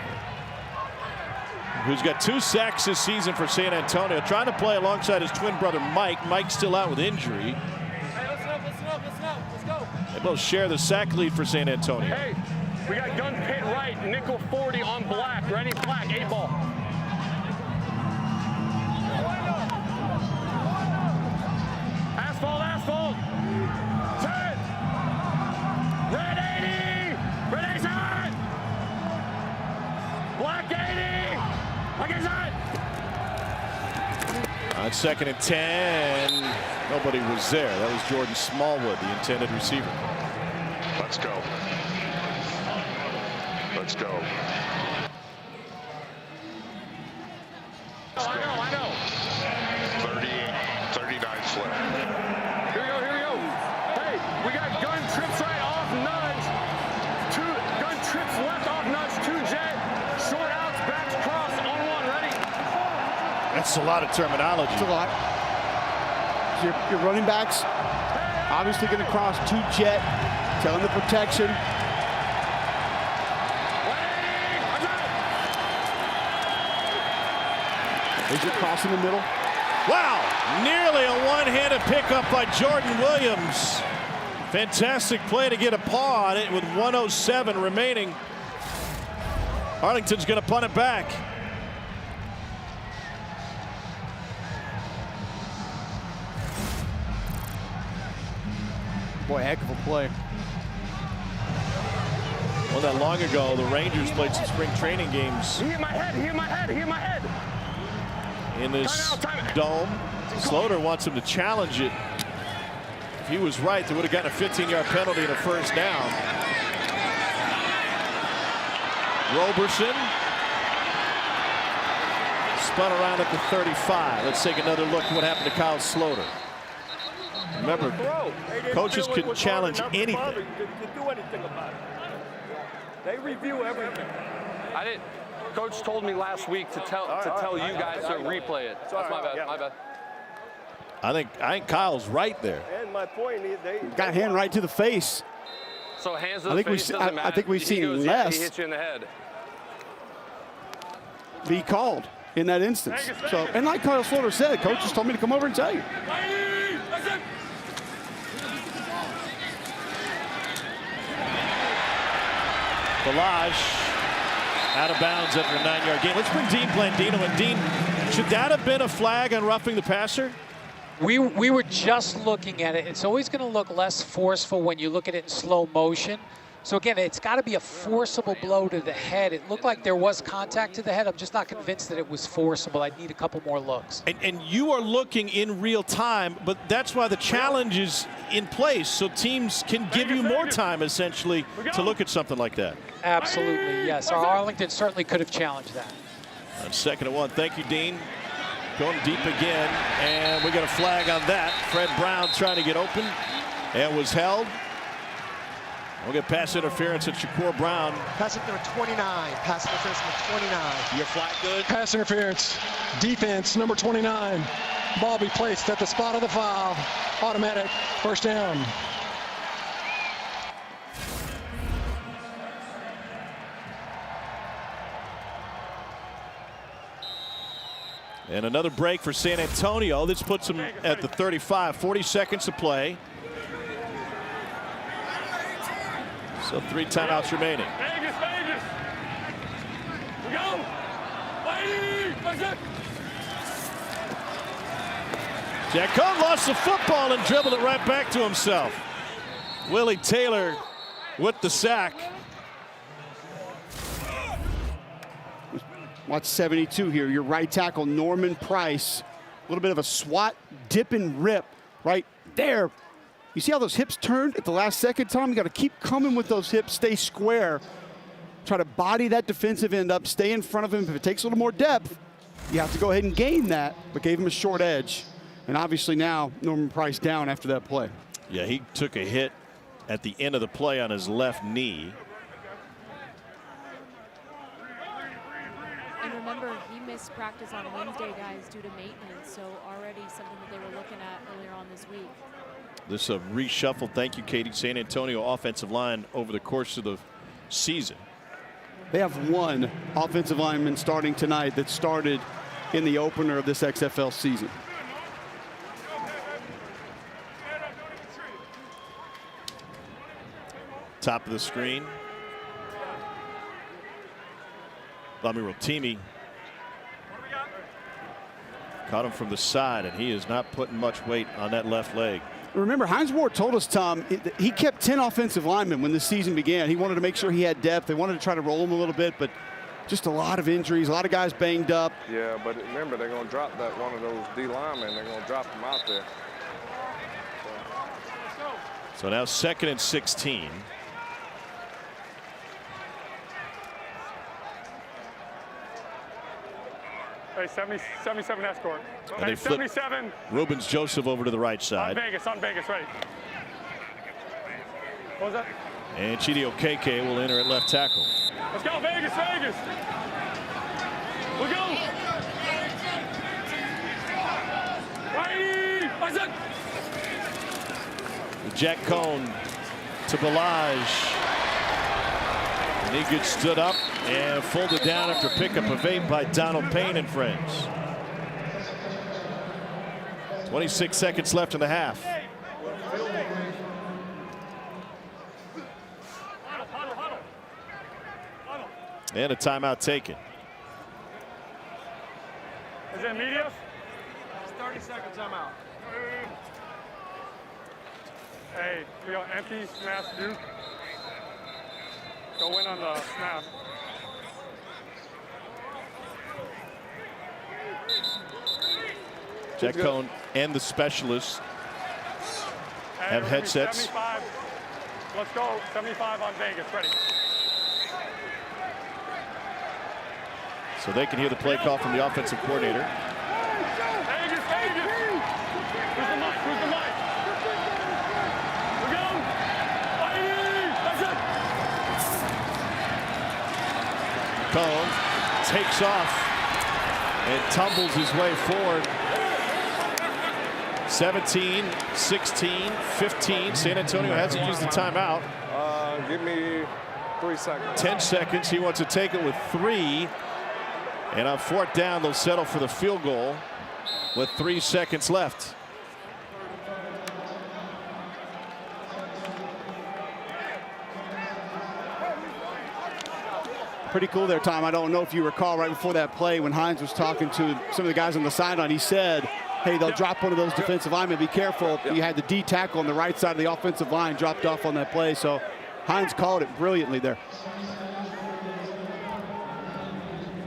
who's got 2 sacks this season for San Antonio, trying to play alongside his twin brother Mike. Mike's still out with injury. Hey, listen up. Let's go. They both share the sack lead for San Antonio. Hey, we got gun pit right, nickel 40 on black, ready flag, 8 ball. Asphalt. 10. Red 80. Red 80. Black 80. Black 80. On 2nd and 10, nobody was there. That was Jordan Smallwood, the intended receiver. Let's go. I know. 39 left. Here we go. Hey, we got gun trips right off nudge. 2 gun trips left off nudge, 2 jet. Short outs, backs cross, on 1, ready? That's a lot of terminology. It's a lot. Your running backs obviously going to cross 2 jet, telling the protection. There's your cross in the middle. Wow, nearly a one-handed pickup by Jordan Williams. Fantastic play to get a paw on it with 1:07 remaining. Arlington's going to punt it back. Boy, heck of a play. Well, not long ago, the Rangers played some spring training games. He hit my head, he hit my head, he hit my head. In this dome. Slaughter wants him to challenge it. If he was right, they would have gotten a 15-yard penalty and a first down. Roberson spun around at the 35. Let's take another look at what happened to Kyle Slaughter. Remember, coaches can challenge anything. They review everything. I didn't. Coach told me last week to tell you guys to replay it. That's my bad. My bad. I think Kyle's right there. And my point is they got a hand right to the face. So hands to the face doesn't matter. I think we've seen goes, less. He hits you in the head. Be called in that instance. So, and like Kyle Slaughter said, coaches told me to come over and tell you. Balaj out of bounds after a 9-yard gain. Let's bring Dean Blandino in. Dean, should that have been a flag on roughing the passer? We were just looking at it. It's always going to look less forceful when you look at it in slow motion. So again, it's got to be a forcible blow to the head. It looked like there was contact to the head. I'm just not convinced that it was forcible. I'd need a couple more looks. And you are looking in real time, but that's why the challenge is in place, so teams can give you more time, essentially, to look at something like that. Absolutely, yes. Arlington certainly could have challenged that. On 2nd and 1. Thank you, Dean. Going deep again, and we got a flag on that. Fred Brown trying to get open and was held. We'll get pass interference at Shakur Brown. Pass number 29. Pass interference number 29. Your flag good? Pass interference. Defense number 29. Ball be placed at the spot of the foul. Automatic first down. And another break for San Antonio. This puts them at the 35. 40 seconds to play. So 3 timeouts remaining. Vegas, Vegas. We go. Jack Cohn lost the football and dribbled it right back to himself. Willie Taylor with the sack. Watch 72 here. Your right tackle, Norman Price. A little bit of a swat, dip and rip right there. You see how those hips turned at the last second, Tom? You got to keep coming with those hips, stay square. Try to body that defensive end up, stay in front of him. If it takes a little more depth, you have to go ahead and gain that, but gave him a short edge. And obviously now Norman Price down after that play. Yeah, he took a hit at the end of the play on his left knee. And remember, he missed practice on Wednesday, guys, due to maintenance. So already something that they were looking at earlier on this week. This a reshuffle. Thank you, Katie. San Antonio offensive line over the course of the season. They have one offensive lineman starting tonight that started in the opener of this XFL season. Top of the screen. Lami Rotimi caught him from the side, and he is not putting much weight on that left leg. Remember, Hines Ward told us, Tom, he kept 10 offensive linemen when the season began. He wanted to make sure he had depth. They wanted to try to roll him a little bit, but just a lot of injuries, a lot of guys banged up. Yeah, but remember, they're going to drop that one of those D linemen. They're going to drop him out there. So now 2nd and 16. Hey, 77 escort. And they flip 77. Rubens Joseph over to the right side. On Vegas, right. What was that? And Chidi Okeke will enter at left tackle. Let's go, Vegas, Vegas. We go. Right. Jack Cohn to Balaj. And he gets stood up and folded down after pickup of 8 by Donald Payne and friends. 26 seconds left in the half. And a timeout taken. Is it media? 30 seconds, I'm out. Hey, we got empty smash Duke. Go in on the snap. Jack Cohn and the specialists have headsets. 75. Let's go. 75 on Vegas. Ready. So they can hear the play call from the offensive coordinator. Vegas. Who's the mic? Who's the mic? We're going. That's it. Cohn takes off and tumbles his way forward. 17, 16, 15. San Antonio hasn't used the timeout. Give me 3 seconds. 10 seconds. He wants to take it with 3. And on 4th down, they'll settle for the field goal with 3 seconds left. Pretty cool there, Tom. I don't know if you recall right before that play when Hines was talking to some of the guys on the sideline. He said, hey, they'll drop one of those defensive linemen. Be careful. You had the D tackle on the right side of the offensive line dropped off on that play. So Hines called it brilliantly there.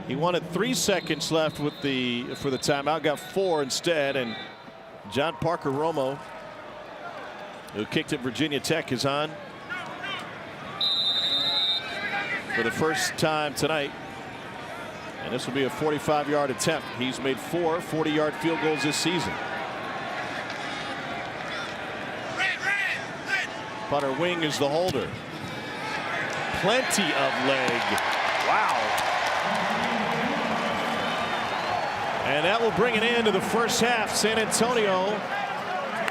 He wanted 3 seconds left with for the timeout, got 4 instead, and John Parker Romo, who kicked at Virginia Tech, is on for the first time tonight. And this will be a 45-yard attempt. He's made 4 40-yard field goals this season. Punter Wing is the holder. Plenty of leg. Wow. And that will bring an end to the first half. San Antonio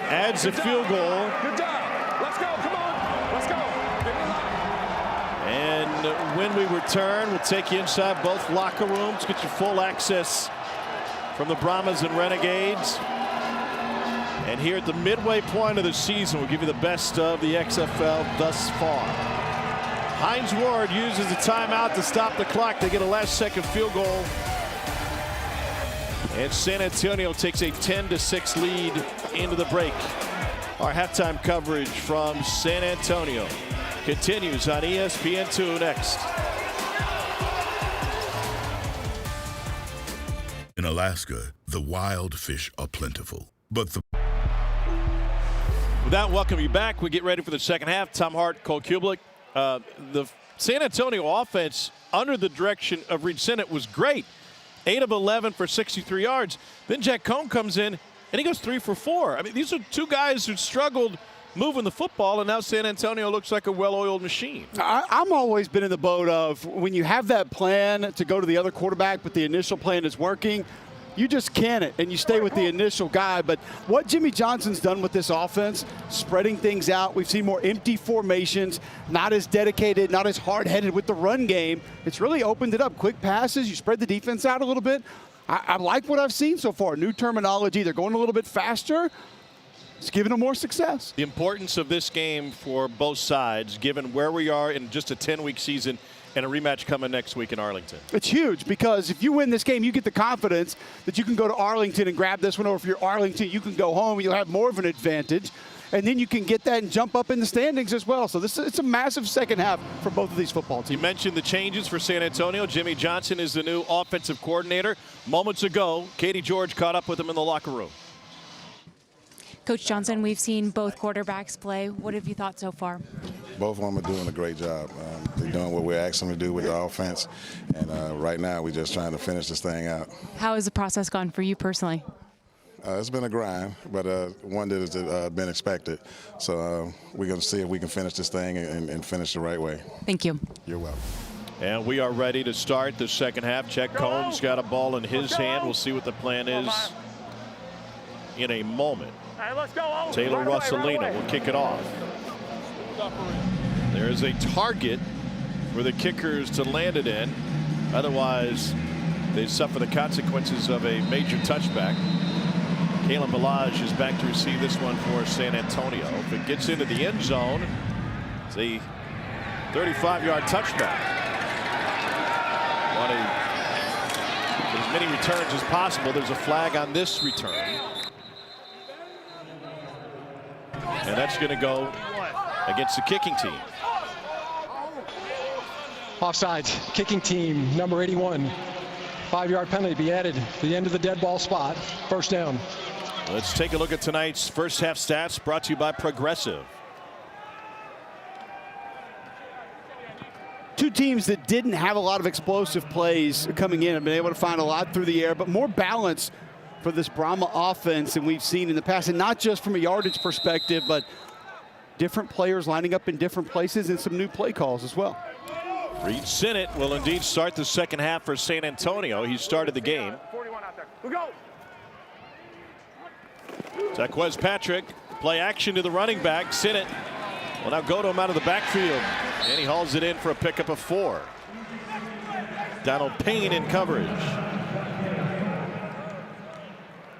adds a field goal. Good job. Let's go. Come on. Let's go. And when we return, we'll take you inside both locker rooms, get you full access from the Brahmas and Renegades. And here at the midway point of the season, we'll give you the best of the XFL thus far. Hines Ward uses the timeout to stop the clock. They get a last-second field goal. And San Antonio takes a 10-6 lead into the break. Our halftime coverage from San Antonio continues on ESPN2 next. In Alaska, the wild fish are plentiful, but the... With that, welcome you back. We get ready for the second half. Tom Hart, Cole Kublik. The San Antonio offense under the direction of Reed Sinnott was great. 8 of 11 for 63 yards. Then Jack Cohn comes in, and he goes 3 for 4. I mean, these are two guys who struggled moving the football, and now San Antonio looks like a well-oiled machine. I'm always been in the boat of when you have that plan to go to the other quarterback, but the initial plan is working, you just can it, and you stay with the initial guy. But what Jimmy Johnson's done with this offense, spreading things out, we've seen more empty formations, not as dedicated, not as hard-headed with the run game. It's really opened it up. Quick passes, you spread the defense out a little bit. I like what I've seen so far. New terminology, they're going a little bit faster. It's giving them more success. The importance of this game for both sides, given where we are in just a 10-week season and a rematch coming next week in Arlington. It's huge because if you win this game, you get the confidence that you can go to Arlington and grab this one, or if you're Arlington, you can go home. You'll have more of an advantage, and then you can get that and jump up in the standings as well. So it's a massive second half for both of these football teams. You mentioned the changes for San Antonio. Jimmy Johnson is the new offensive coordinator. Moments ago, Katie George caught up with him in the locker room. Coach Johnson, we've seen both quarterbacks play. What have you thought so far? Both of them are doing a great job. They're doing what we're asking them to do with the offense. And right now, we're just trying to finish this thing out. How has the process gone for you personally? It's been a grind, but one that has been expected. So we're going to see if we can finish this thing and finish the right way. Thank you. You're welcome. And we are ready to start the second half. Jack Cohn's got a ball in his hand. We'll see what the plan is in a moment. Hey, let's go. Taylor Russolino will kick it off. There's a target for the kickers to land it in. Otherwise, they suffer the consequences of a major touchback. Kalen Ballage is back to receive this one for San Antonio. If it gets into the end zone, it's a 35-yard touchback. Want to get as many returns as possible. There's a flag on this return. And that's going to go against the kicking team. Offsides, kicking team, number 81. 5-yard penalty be added to the end of the dead ball spot. First down. Let's take a look at tonight's first half stats brought to you by Progressive. Two teams that didn't have a lot of explosive plays coming in have been able to find a lot through the air, but more balance for this Brahma offense than we've seen in the past, and not just from a yardage perspective, but different players lining up in different places and some new play calls as well. Reed Sinnott will indeed start the second half for San Antonio. He started the game. 41 out there. We go. Taquez Patrick, play action to the running back. Sinnott will now go to him out of the backfield, and he hauls it in for a pickup of 4. Donald Payne in coverage.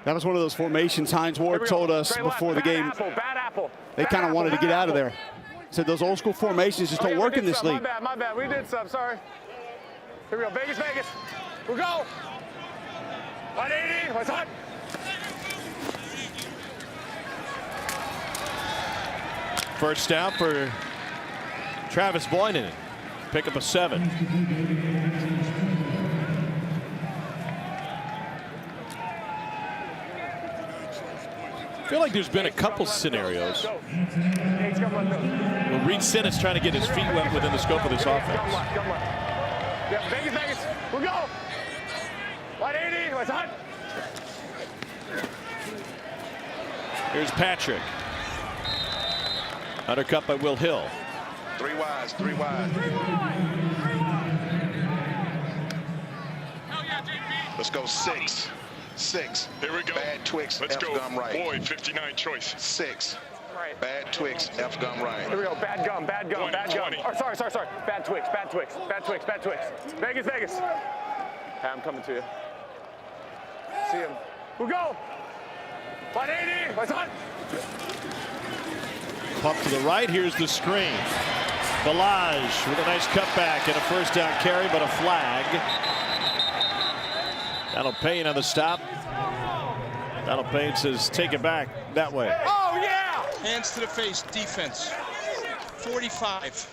That was one of those formations Hines Ward told us before the game. Bad apple. They kind of wanted to get out of there. Said those old school formations just don't work in this league. My bad. We did some. Sorry. Here we go. Vegas. We'll go. 180. What's hot? First down for Travis Boynan. Pick up a 7. I feel like there's been a couple scenarios where Reed Sinnott's trying to get his feet wet within the scope of this offense. Yeah, Vegas. We'll go. 180. What's hot? Here's Patrick. Undercut by Will Hill. 3 wide. Let's go 6. Here we go. Bad Twix. Let's F go. gum right. Boyd, 59 choice. 6. Right. Bad Twix. F gum right. Here we go. Bad gum. 20. Oh, sorry. Bad Twix. Vegas. Hey, I'm coming to you. See him. We'll go. 180. What's on? Pump to the right. Here's the screen. Balaj with a nice cutback and a first down carry, but a flag. Donald Payne on the stop. Donald Payne says, take it back that way. Oh, yeah! Hands to the face, defense. 45.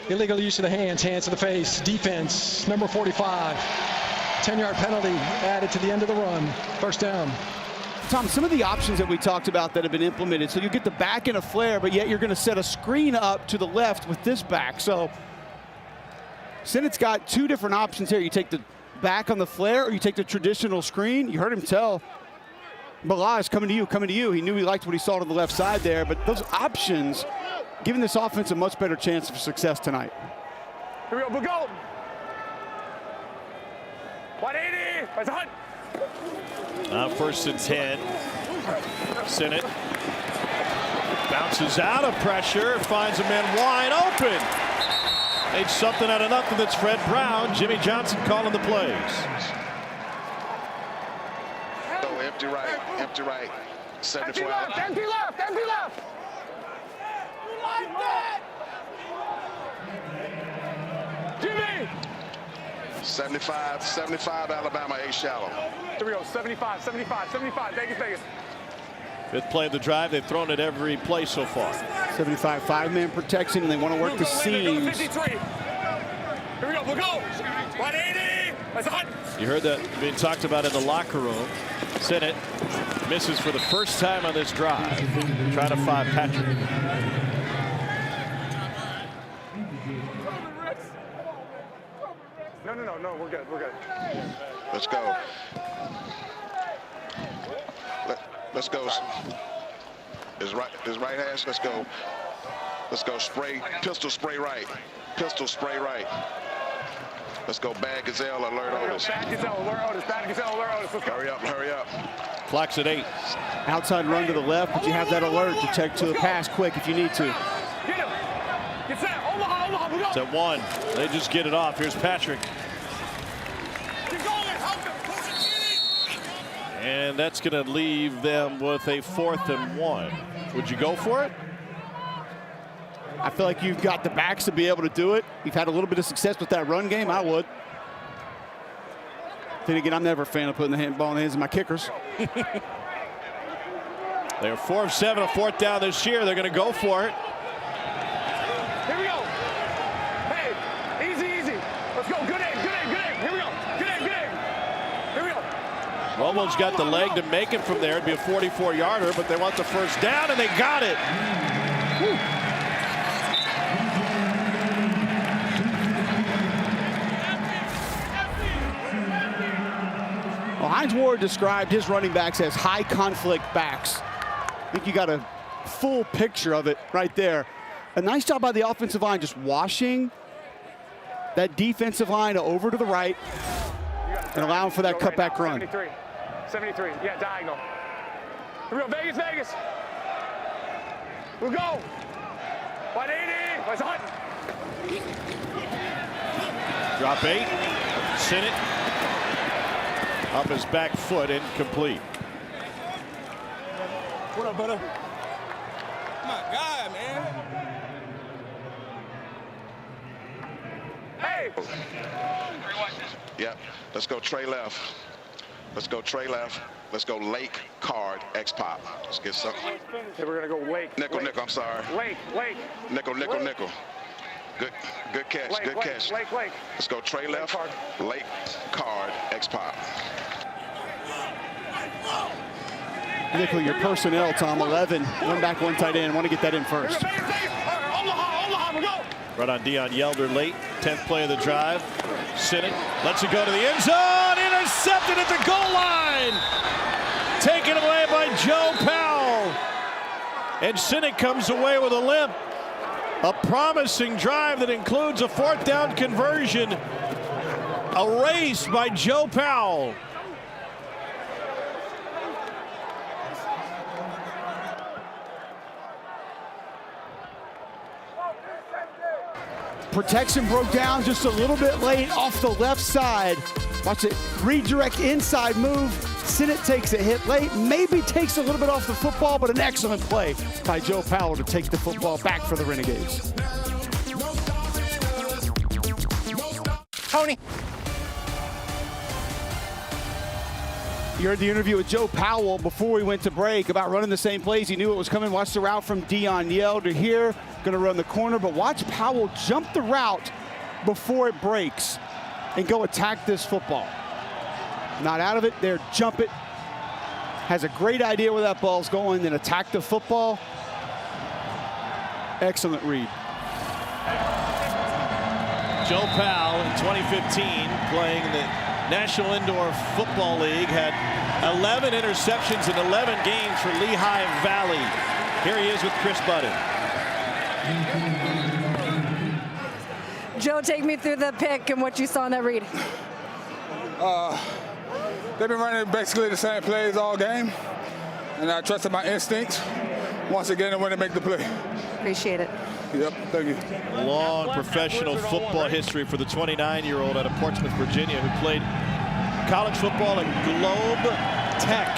Illegal use of the hands to the face, defense, number 45. 10-yard penalty added to the end of the run. First down. Tom, some of the options that we talked about that have been implemented, so you get the back in a flare, but yet you're going to set a screen up to the left with this back. So Sinnott's got 2 different options here. You take the back on the flare, or you take the traditional screen. You heard him tell Balaj, coming to you. He knew he liked what he saw to the left side there, but those options giving this offense a much better chance of success tonight. Here we go. We'll go. 180. What's hot? Now 1st and 10. Sinnott bounces out of pressure, finds a man wide open. Made something out of nothing. That's Fred Brown. Jimmy Johnson calling the plays. Go empty right. 75. Empty left. Jimmy. 75 Alabama, A shallow. Here we go. 75. Vegas. 5th play of the drive. They've thrown it every play so far. 75 5-man protection, and they want to work the seams. 53. Here we go. We'll go. 180. That's hot. You heard that being talked about in the locker room. Sinnott misses for the first time on this drive. Try to find Patrick. No, we're good. Let's go. Let's go. His right hash. Let's go. Spray. Pistol spray right. Let's go. Bad Gazelle alert Otis. Bad Gazelle alert Otis. Hurry up. Clock's at 8. Outside run to the left, but you have that alert to check to the pass quick if you need to. Get him. Get set. Omaha. We'll go. It's at 1. They just get it off. Here's Patrick. And that's going to leave them with a 4th and 1. Would you go for it? I feel like you've got the backs to be able to do it. You've had a little bit of success with that run game. I would. Then again, I'm never a fan of putting the ball in the hands of my kickers. They're 4 of 7 on 4th down this year. They're going to go for it. Here we go. Hey, easy, easy. Let's go. Good aim, good aim, good aim. Here we go. Good aim, good aim. Here we go. Romo's got the leg to make it from there. It'd be a 44-yarder, but they want the first down, and they got it. Woo. Well, Hines Ward described his running backs as high conflict backs. I think you got a full picture of it right there. A nice job by the offensive line just washing that defensive line over to the right and allowing for that cutback run. 73, yeah, diagonal. Here we go, Vegas, Vegas. We'll go. 180, let's hunt. Drop 8, Sinnott. Up his back foot, incomplete. What up, brother? My God, man. Hey! Yep. Let's go Trey left. Let's go Trey left. Let's go Lake, Card, X-Pop. Let's get something. Okay, we're going to go Lake. Nickel, Nickel, I'm sorry. Lake. Nickel, Nickel, Nickel. Good catch, Lake, good catch. Lake. Let's go Trey left, Lake, Card, X-Pop. Nickel, your personnel, Tom, 11. One back, one tight end. Want to get that in first. Right on Dion Yelder late. 10th play of the drive. Sinnott lets it go to the end zone. Intercepted at the goal line. Taken away by Joe Powell. And Sinnott comes away with a limp. A promising drive that includes a 4th down conversion. Erased by Joe Powell. Protection broke down just a little bit late off the left side. Watch it redirect inside move. Sinnott takes a hit late, maybe takes a little bit off the football, but an excellent play by Joe Powell to take the football back for the Renegades. Tony. You heard the interview with Joe Powell before we went to break about running the same plays. He knew it was coming. Watch the route from Dion Yelder here. Going to run the corner, but watch Powell jump the route before it breaks and go attack this football. Not out of it there, jump it. Has a great idea where that ball's going, then attack the football. Excellent read. Joe Powell in 2015 playing in the National Indoor Football League had 11 interceptions in 11 games for Lehigh Valley. Here he is with Chris Budden. Joe, take me through the pick and what you saw in that read. They've been running basically the same plays all game, and I trusted my instincts. Once again, I want to make the play. Appreciate it. Yep, thank you. Long professional football history for the 29-year-old out of Portsmouth, Virginia, who played college football at Globe Tech.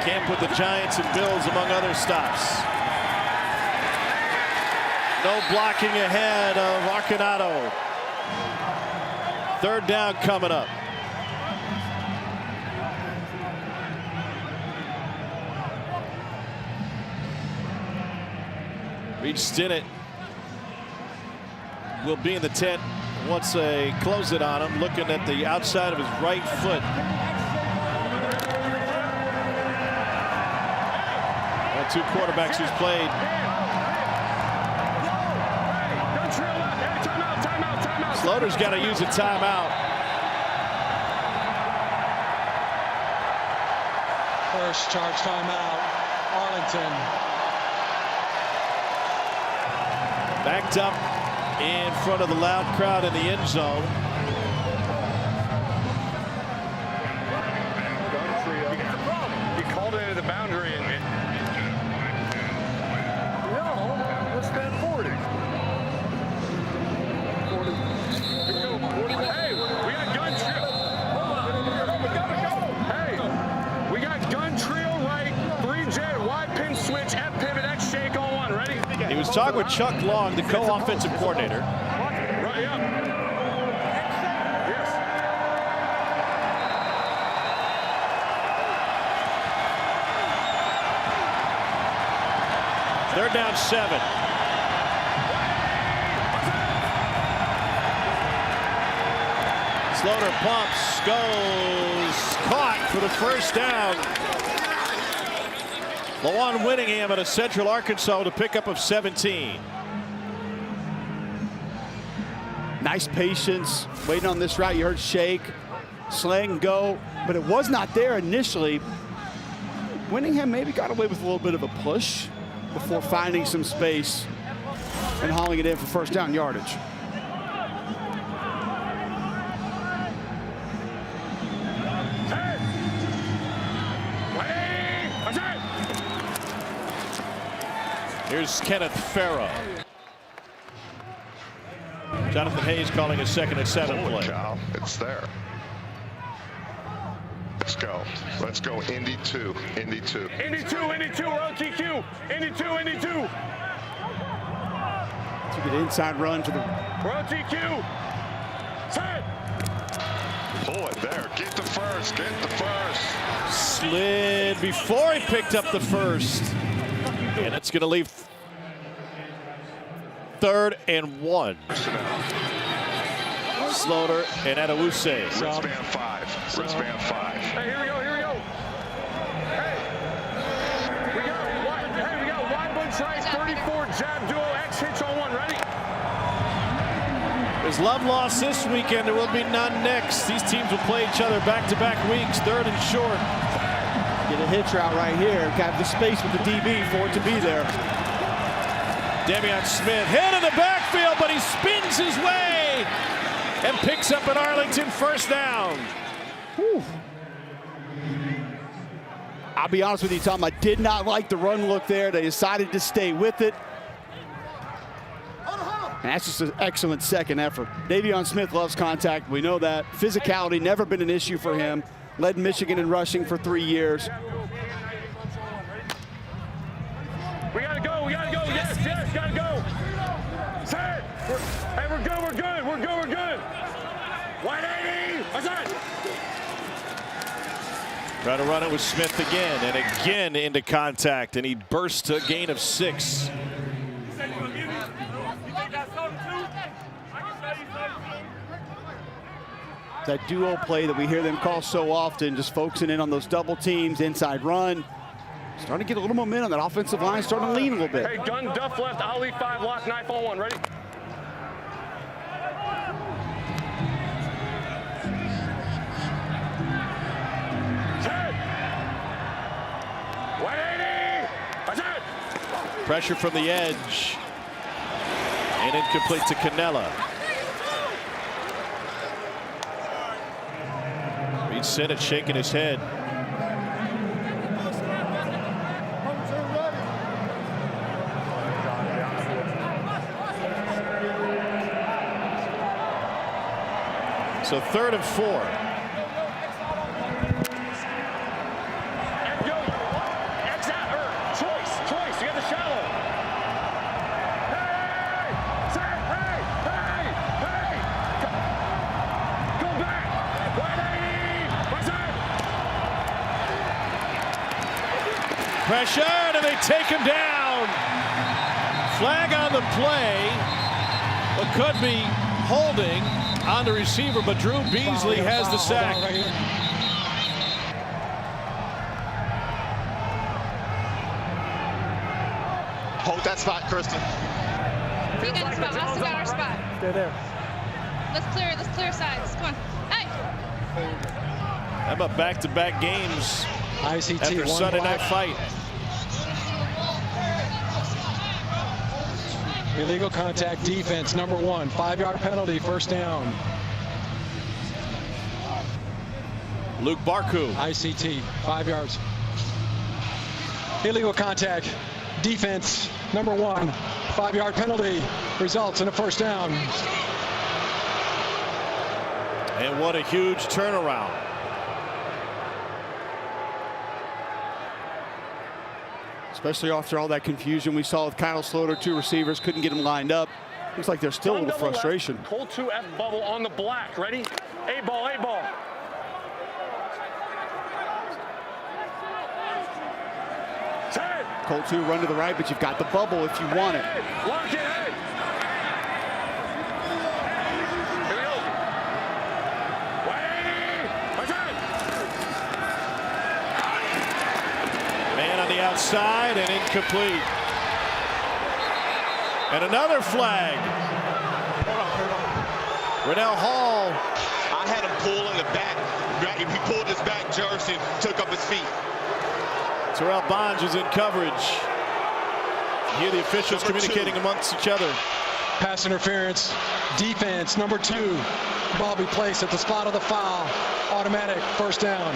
Camp with the Giants and Bills, among other stops. No blocking ahead of Arcanado. 3rd down coming up. Reed Stinnett will be in the tent once they close it on him, looking at the outside of his right foot. Well, 2 quarterbacks who's played. Slaughter's got to use a timeout. First charge timeout, Arlington. Backed up in front of the loud crowd in the end zone. He called it at the boundary and no, let's stand 40. 40. Hey, we got gun trio. Hold on, we gotta go. Hey, we got gun trio right, 3J talking with Chuck Long, the co-offensive coordinator. Right up. Yes. They're down 7. Slaughter pumps, goes, caught for the first down. Lawan Winningham out of Central Arkansas to pick up of 17. Nice patience, waiting on this route. You heard shake, sling, go, but it was not there initially. Winningham maybe got away with a little bit of a push before finding some space and hauling it in for first down yardage. Here's Kenneth Farrow. Jonathan Hayes calling a 2nd and 7 Holy play. cow, it's there. Let's go. Let's go. Indy 2. Indy 2. Indy 2. Indy 2. We're on TQ. Indy 2. Indy 2. To get inside run to the. We're on TQ. Set. Pull it there. Get the first. Get the first. Slid before he picked up the first. And it's going to leave 3rd and 1. Slaughter and Adewuse. Wristband 5. Wristband 5. Hey, here we go. Here we go. Hey, we got wide bun tries, 34 jab duo X hitch on 1. Ready? There's love lost this weekend. There will be none next. These teams will play each other back-to-back weeks. 3rd and short. Get a hitch route right here. Got the space with the DB for it to be there. Damian Smith hit in the backfield, but he spins his way and picks up an Arlington first down. Whew. I'll be honest with you, Tom, I did not like the run look there. They decided to stay with it. And that's just an excellent second effort. Davion Smith loves contact. We know that. Physicality never been an issue for him. Led Michigan in rushing for 3 years. We gotta go. We gotta go. Yes, yes, gotta go. Set. Hey, we're good. We're good. We're good. We're good. 180. What's that? Try to run it with Smith again and again into contact, and he bursts to a gain of 6. That duo play that we hear them call so often, just focusing in on those double teams, inside run. Starting to get a little momentum. That offensive line starting to lean a little bit. Hey, gun, duff left, Ali 5, lock, knife on 1. Ready? Set. 180. That's it. Pressure from the edge. And incomplete to Cannella. Reed Sinnott shaking his head. So 3rd and 4. Choice. You got the shallow. Hey! Set! Hey! Go back! 180! What's that? Pressure, and they take him down. Flag on the play. What could be holding on the receiver, but Drew Beasley has the sack. Hold that spot, Kristen. We got the spot. Let's got our spot. Stay there. Let's clear sides. Come on. Hey! How about back-to-back games ICT after Sunday night fight? Illegal contact defense, number 1. 5-yard penalty, first down. Luke Barku. ICT, 5 yards. Illegal contact defense, number 1. 5-yard penalty results in a first down. And what a huge turnaround. especially after all that confusion we saw with Kyle Sloter, 2 receivers, couldn't get them lined up. Looks like there's still a little frustration. Cold 2F bubble on the black. Ready? A-ball, A-ball. Colt 2 run to the right, but you've got the bubble if you want it. Lock it in. Here we go. Man on the outside and incomplete. And another flag. Rennell Hall. I had him pull in the back. He pulled his back jersey, took up his feet. Terrell Bonds is in coverage. Here the officials communicating amongst each other. Pass interference. Defense, number 2. Ball be placed at the spot of the foul. Automatic, first down.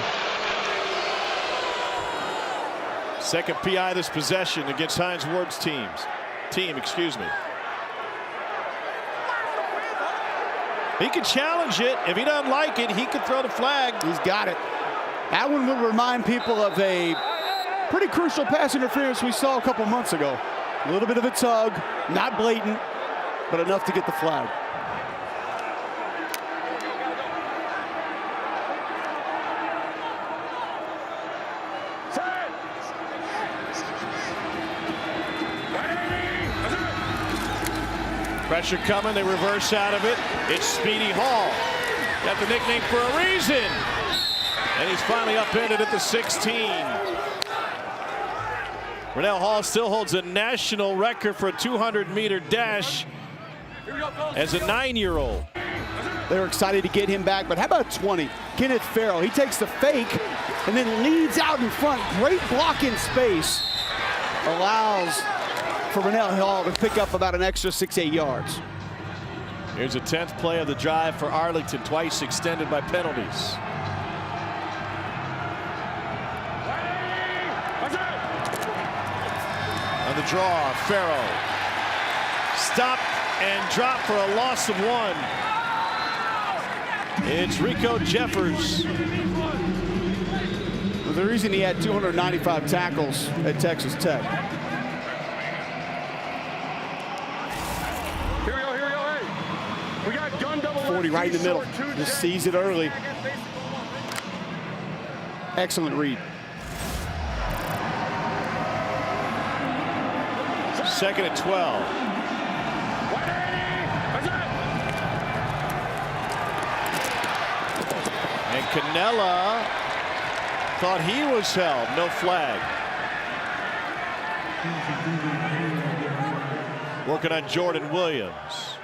Second PI this possession against Hines Ward's team. He could challenge it. If he doesn't like it, he could throw the flag. He's got it. That one would remind people of a pretty crucial pass interference we saw a couple months ago. A little bit of a tug, not blatant, but enough to get the flag. Pressure coming, they reverse out of it. It's Speedy Hall. Got the nickname for a reason. And he's finally upended at the 16. Rennell Hall still holds a national record for a 200-meter dash as a 9-year-old. They were excited to get him back, but how about 20? Kenneth Farrell, he takes the fake and then leads out in front. Great block in space. Allows for Rennell Hall to pick up about an extra 6-8 yards. Here's a 10th play of the drive for Arlington, twice extended by penalties. On the draw, Farrell. Stop and drop for a loss of 1. It's Rico Jeffers. Well, the reason he had 295 tackles at Texas Tech. Here we go, hey. We got gun double 40 right in the middle. Just sees it early. Excellent read. Second and 12. And Cannella thought he was held. No flag. Working on Jordan Williams.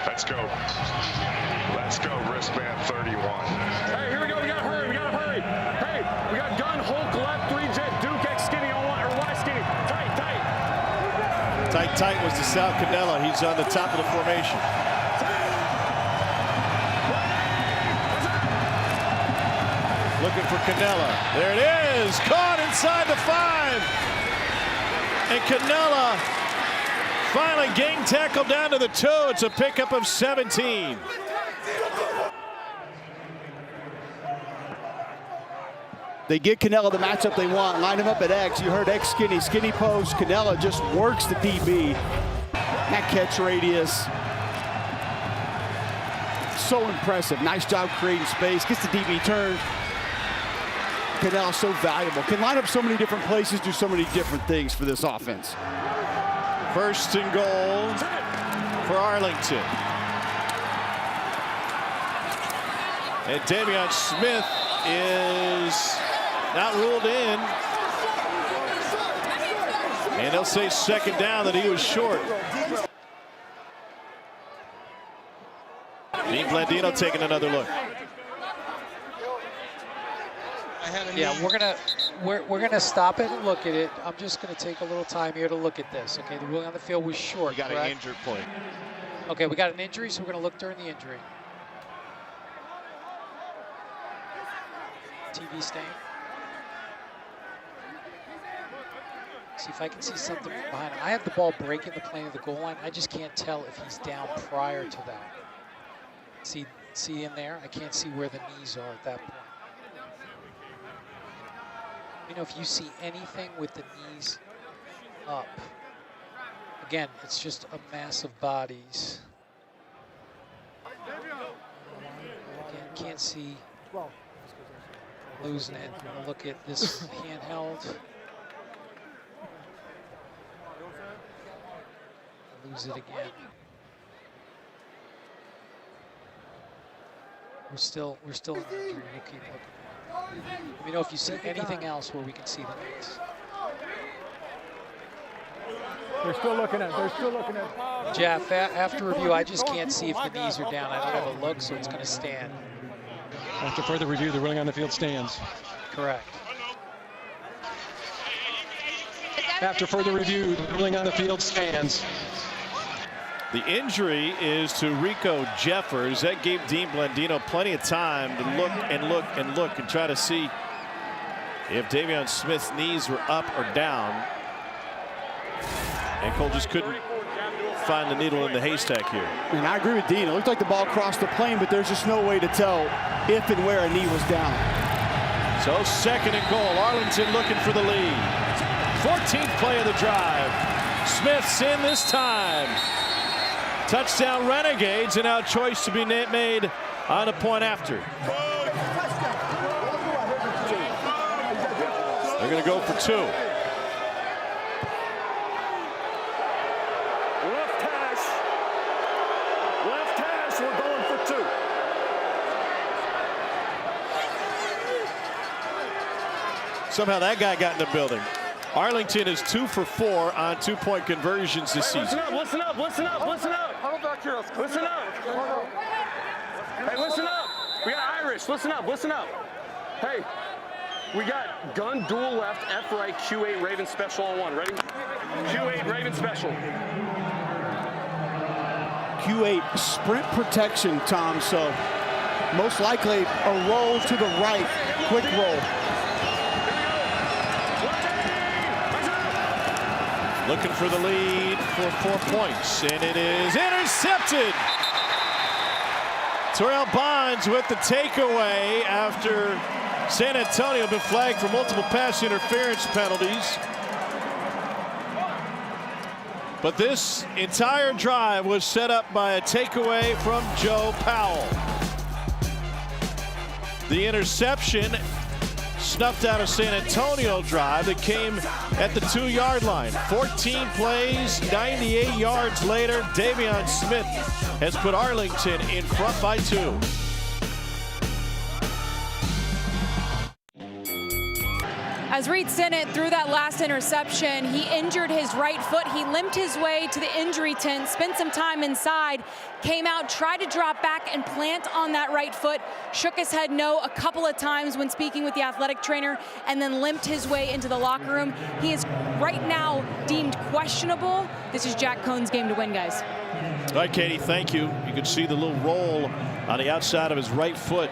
Let's go. Let's go, wristband 31. Hey, here we go. We gotta hurry. Hey, we got gun, Hulk left, 3-jet, Duke X skinny on one, or Y skinny. Tight was to Sal Cannella. He's on the top of the formation. Looking for Cannella. There it is. Caught inside the 5. And Cannella finally gang tackle down to the 2. It's a pickup of 17. They get Cannella the matchup they want. Line him up at X. You heard X skinny post. Cannella just works the DB. That catch radius. So impressive. Nice job creating space. Gets the DB turned. Cannella so valuable. Can line up so many different places, do so many different things for this offense. First and goal for Arlington. And Davion Smith is not ruled in. And they'll say second down that he was short. Dean Blandino taking another look. Yeah, we're gonna stop it and look at it. I'm just gonna take a little time here to look at this. Okay, the ruling on the field was short. We got an injured point. Okay, we got an injury, so we're gonna look during the injury. TV stain. See if I can see something from behind him. I have the ball breaking the plane of the goal line. I just can't tell if he's down prior to that. See, see in there. I can't see where the knees are at that point. You know, if you see anything with the knees up, again, it's just a mass of bodies. Again, can't see. Losing it. Look at this handheld. Lose it again. We're still in the injury. We'll keep looking. Let me know if you see anything else where we can see the knees. They're still looking at. Jeff, after review, I just can't see if the knees are down. I don't have a look, so it's going to stand. After further review, the ruling on the field stands. Correct. After further review, the ruling on the field stands. The injury is to Rico Jeffers. That gave Dean Blandino plenty of time to look and look and look and try to see if Davion Smith's knees were up or down. And Cole just couldn't find the needle in the haystack here. And I agree with Dean. It looked like the ball crossed the plane, but there's just no way to tell if and where a knee was down. So 2nd and goal. Arlington looking for the lead. 14th play of the drive. Smith's in this time. Touchdown Renegades, and now a choice to be made on a point after. They're going to go for 2. Left hash, we're going for 2. Somehow that guy got in the building. Arlington is 2 for 4 on 2-point conversions this season. Listen up. Listen up. Hey, listen up. We got Irish. Listen up. Hey, we got gun dual left, F right, Q8 Raven special on 1. Ready? Q8 Raven special. Q8 sprint protection, Tom, so most likely a roll to the right, quick roll. Looking for the lead for 4 points, and it is intercepted. Terrell Bonds with the takeaway after San Antonio been flagged for multiple pass interference penalties. But this entire drive was set up by a takeaway from Joe Powell. The interception snuffed out a San Antonio drive that came at the 2-yard line. 14 plays, 98 yards later, Davion Smith has put Arlington in front by 2. As Reed Sinnott threw that last interception, he injured his right foot. He limped his way to the injury tent, spent some time inside, came out, tried to drop back and plant on that right foot, shook his head no a couple of times when speaking with the athletic trainer, and then limped his way into the locker room. He is right now deemed questionable. This is Jack Cohn's game to win, guys. All right, Katie, thank you. You can see the little roll on the outside of his right foot.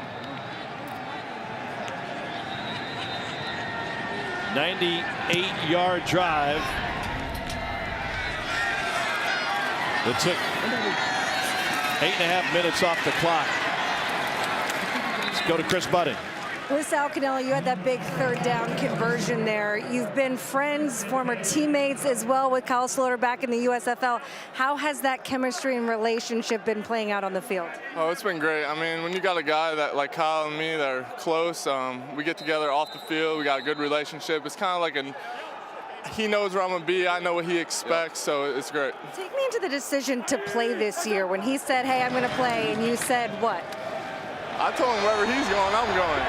98-yard drive that took 8.5 minutes off the clock. Let's go to Chris Budden. With Sal Cannella, you had that big 3rd down conversion there. You've been friends, former teammates as well with Kyle Sloter back in the USFL. How has that chemistry and relationship been playing out on the field? Oh, it's been great. I mean, when you got a guy that like Kyle and me that are close, we get together off the field. We got a good relationship. It's kind of like he knows where I'm going to be. I know what he expects, so it's great. Take me into the decision to play this year. When he said, hey, I'm going to play, and you said what? I told him wherever he's going, I'm going.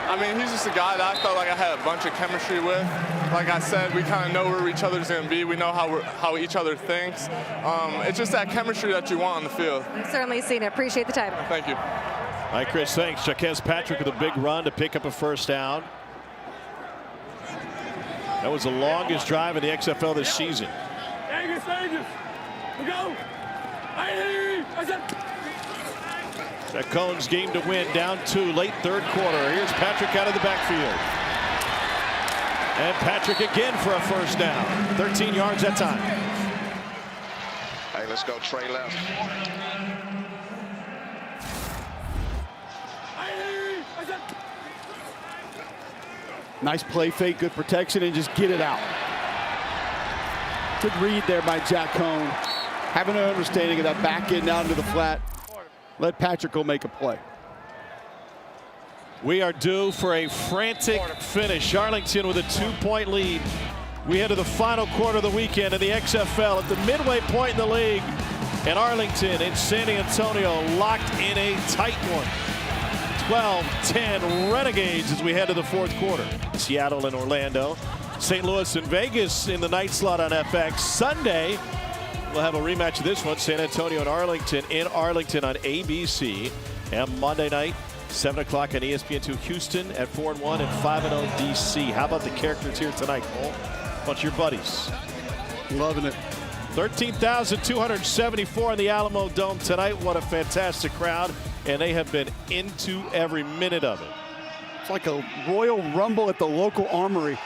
I mean, he's just a guy that I felt like I had a bunch of chemistry with. Like I said, we kind of know where each other's going to be. We know how each other thinks. It's just that chemistry that you want on the field. I've certainly seen it. Appreciate the time. Thank you. All right, Chris, thanks. Jaquez Patrick with a big run to pick up a 1st down. That was the longest drive in the XFL this season. Vegas. We go. That Cohn's game to win, down 2, late 3rd quarter. Here's Patrick out of the backfield. And Patrick again for a 1st down. 13 yards that time. Hey, let's go Trey left. Nice play fake, good protection, and just get it out. Good read there by Jack Cohn. Having an understanding of that back end down to the flat. Let Patrick go make a play. We are due for a frantic finish. Arlington with a 2-point lead. We head to the final quarter of the weekend in the XFL at the midway point in the league. And Arlington and San Antonio locked in a tight one. 12-10 Renegades as we head to the fourth quarter. Seattle and Orlando. St. Louis and Vegas in the night slot on FX. Sunday, we'll have a rematch of this one. San Antonio and Arlington in Arlington on ABC. And Monday night, 7 o'clock on ESPN2 Houston at 4-1 and 5-0 DC. How about the characters here tonight, Cole? Bunch of your buddies. Loving it. 13,274 in the Alamo Dome tonight. What a fantastic crowd. And they have been into every minute of it. It's like a Royal Rumble at the local armory.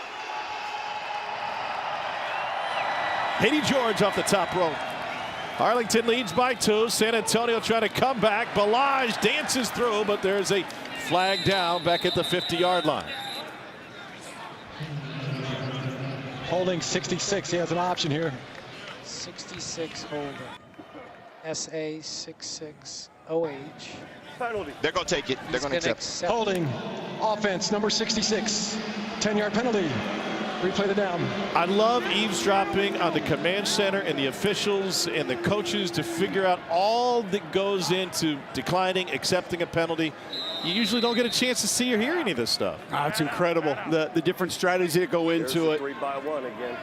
Haiti George off the top rope. Arlington leads by 2. San Antonio trying to come back. Balaj dances through, but there's a flag down back at the 50-yard line. Holding 66. He has an option here. 66 holding. SA 66 OH. They're going to take it. They're going to accept. Holding. Offense number 66. 10-yard penalty. Replay the down. I love eavesdropping on the command center and the officials and the coaches to figure out all that goes into declining, accepting a penalty. You usually don't get a chance to see or hear any of this stuff. It's incredible, the different strategies that go into it. 3-by-1 again.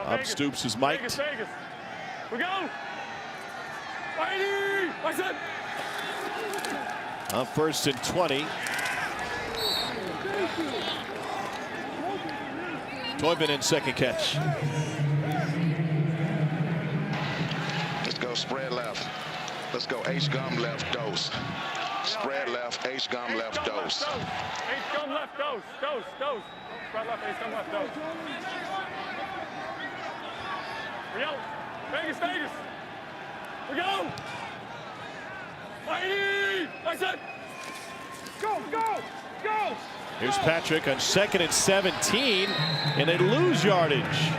Up Stoops is mic'd. Vegas. We go. Mighty. I said. On 1st and 20. Toybin in second catch. Let's go spread left. Let's go H-gum left dose. Spread left, H-gum left dose. H-gum left dose. Dose. Spread left, H-gum left dose. We go. Vegas. We go. Mighty. I said. Go. Here's Patrick on 2nd and 17, and they lose yardage.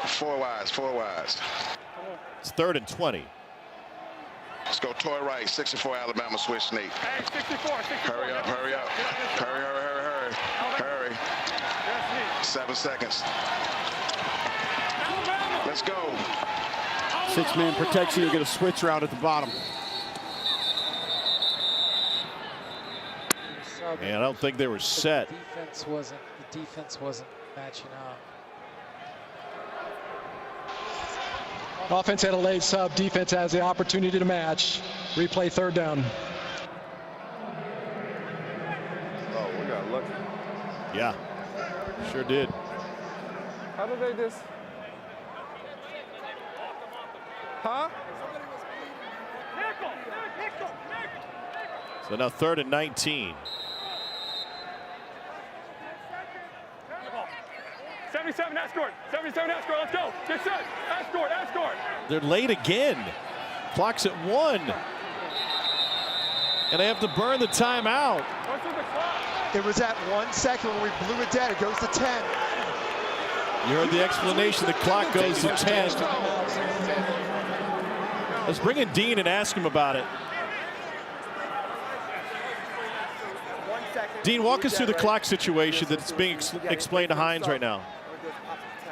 Four wides. It's 3rd and 20. Let's go Toy Rice, 64 Alabama switch sneak. Hey, 64. Hurry up. Hurry. 7 seconds. Let's go. 6-man protection. You get a switch route at the bottom. And I don't think they were set. The defense wasn't matching up. Offense had a late sub. Defense has the opportunity to match. Replay 3rd down. Oh, we got lucky. Yeah, sure did. How did they just? Huh? So now 3rd and 19. 77 escort. Let's go. Get set. Escort. They're late again. Clock's at 1. And they have to burn the timeout. What's in the clock? It was at 1 second when we blew it dead. It goes to 10. You heard the explanation. The clock goes to 10. Let's bring in Dean and ask him about it. Dean, walk us through the clock situation that's being explained to Hines right now.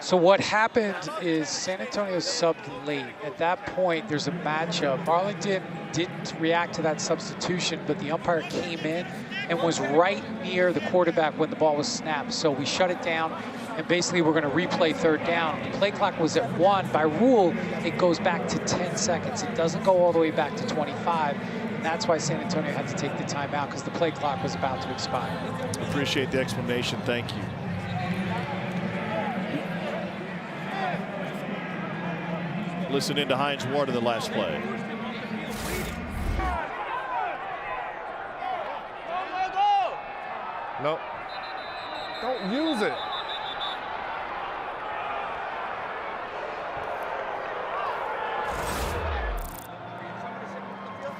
So what happened is San Antonio subbed late. At that point, there's a matchup. Arlington didn't react to that substitution, but the umpire came in and was right near the quarterback when the ball was snapped. So we shut it down, and basically we're going to replay 3rd down. The play clock was at 1. By rule, it goes back to 10 seconds. It doesn't go all the way back to 25. And that's why San Antonio had to take the timeout, because the play clock was about to expire. Appreciate the explanation. Thank you. Listen into Hines Ward in the last play. Nope. Don't use it.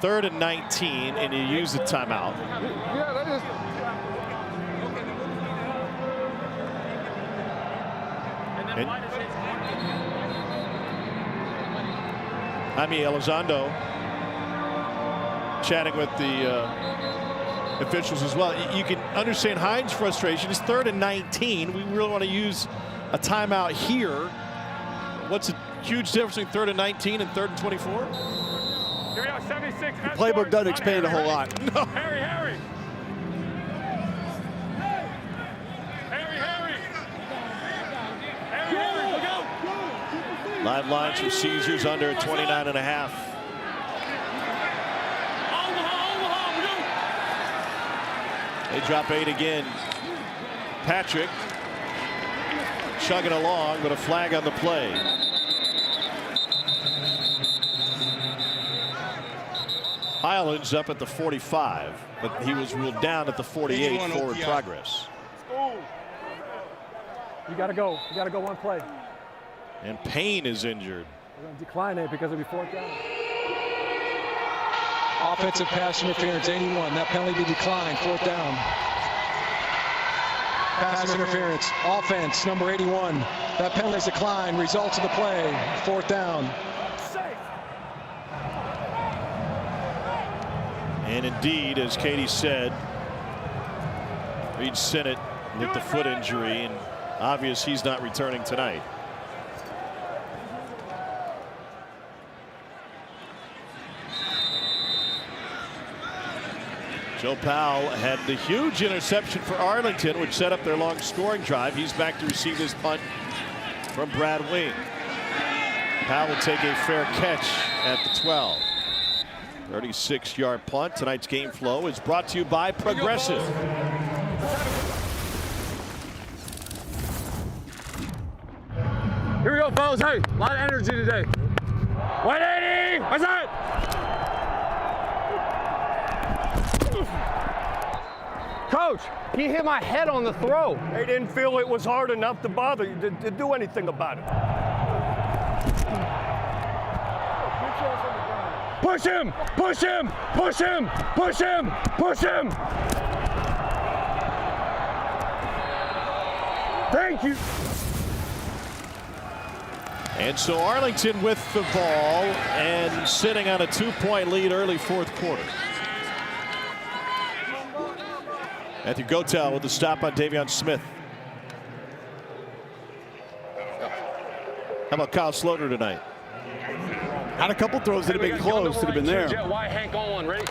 Third and 19, and you use the timeout. Yeah, that is. Jaime Elizondo chatting with the officials as well. You can understand Hines' frustration. It's third and 19. We really want to use a timeout here. What's the huge difference between third and 19 and third and 24? Here we go, 76. The playbook doesn't expand a whole lot. No. Harry. Look out. Live lines for Caesars under 29.5. They drop 8 again. Patrick chugging along, but a flag on the play. Highlands up at the 45, but he was ruled down at the 48. Forward progress. You got to go. You got to go one play. And Payne is injured. We're going to decline it because it'll be fourth down. Offensive pass interference, 81. That penalty be declined, fourth down. Pass interference, offense, number 81. That penalty is declined, results of the play, fourth down. And indeed, as Katie said, Reed Sinnott with the foot injury, and obvious he's not returning tonight. Joe Powell had the huge interception for Arlington, which set up their long scoring drive. He's back to receive his punt from Brad Wing. Powell will take a fair catch at the 12. 36-yard punt. Tonight's game flow is brought to you by Progressive. Here we go, fellas. Hey, a lot of energy today. 180. What's that? Coach, he hit my head on the throw. They didn't feel it was hard enough to bother you to do anything about it. Push him! Push him! Push him! Push him! Push him! Thank you. And so Arlington with the ball and sitting on a 2-point lead early fourth quarter. Matthew Gotel with the stop on Davion Smith. How about Kyle Sloter tonight? Had a couple throws that have been close, that have been there. Why Hank on one, ready?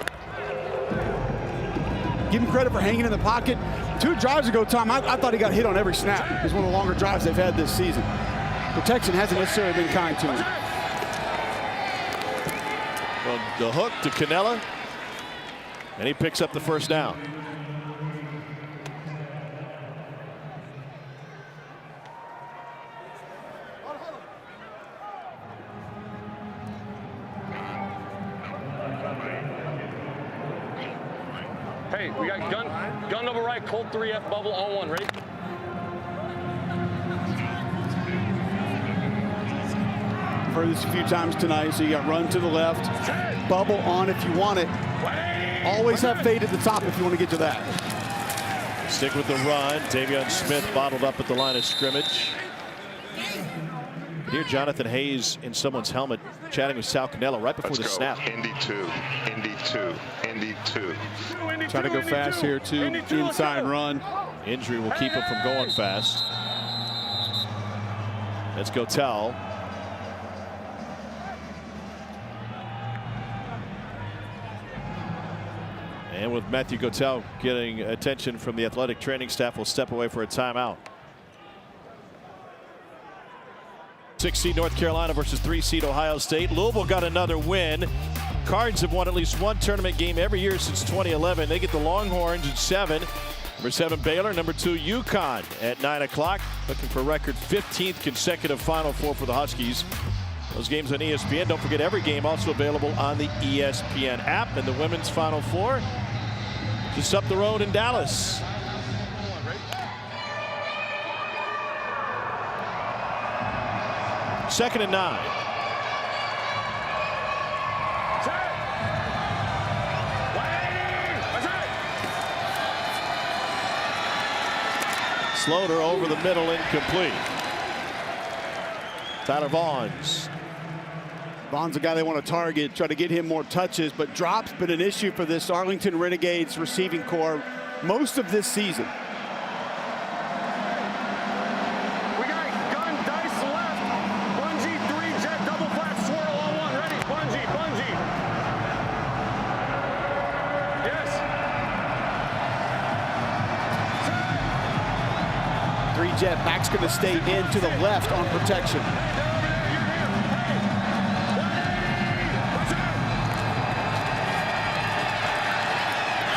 Give him credit for hanging in the pocket. 2 drives ago, Tom, I thought he got hit on every snap. It was one of the longer drives they've had this season. Protection hasn't necessarily been kind to him. From the hook to Canella, and he picks up the first down. Hey, we got gun number right, Colt 3F bubble on one, ready? I've heard this a few times tonight, so you got run to the left, bubble on if you want it. Always have fade at the top if you want to get to that. Stick with the run. Davion Smith bottled up at the line of scrimmage. Here, Jonathan Hayes in someone's helmet chatting with Sal Canella right before the snap. Indy 2, Indy 2, Indy 2. Trying to go fast here, too. Inside run. Injury will keep him from going fast. Let's go tell. And with Matthew Gotel getting attention from the athletic training staff, we'll step away for a timeout. 6 seed North Carolina versus 3 seed Ohio State. Louisville got another win. Cards have won at least one tournament game every year since 2011. They get the Longhorns at 7. Number 7 Baylor, number 2 UConn at 9 o'clock. Looking for a record 15th consecutive Final Four for the Huskies. Those games on ESPN. Don't forget every game also available on the ESPN app. And the women's Final Four just up the road in Dallas. 2nd and 9. Slaughter over the middle, incomplete. Tyler Vaughn's. Vaughn's a guy they want to target, try to get him more touches, but drop's been an issue for this Arlington Renegades receiving corps most of this season. We got gun, dice left. Bungee, 3-jet, double flat, swirl on 1. Ready? Bungee, bungee. Yes. 3-jet, back's going to stay in to the left on protection.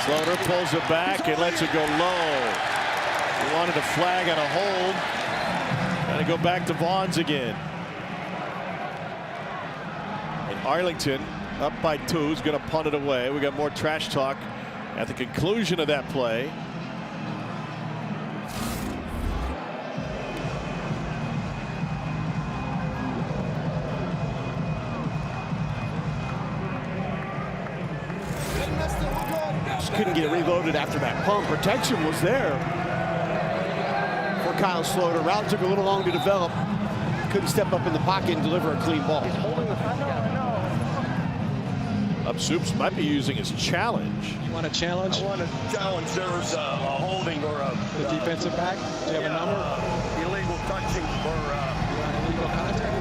Slaughter pulls it back and lets it go low. He wanted a flag on a hold. Got to go back to Vaughn's again. And Arlington up by 2 is going to punt it away. We got more trash talk at the conclusion of that play. Couldn't get it reloaded after that pump. Protection was there for Kyle Slaughter. Route took a little long to develop. Couldn't step up in the pocket and deliver a clean ball. Up Soups might be using his challenge. You want a challenge? I want to challenge. There's a holding or a the defensive back. Do you have a number? Illegal touching or illegal contact.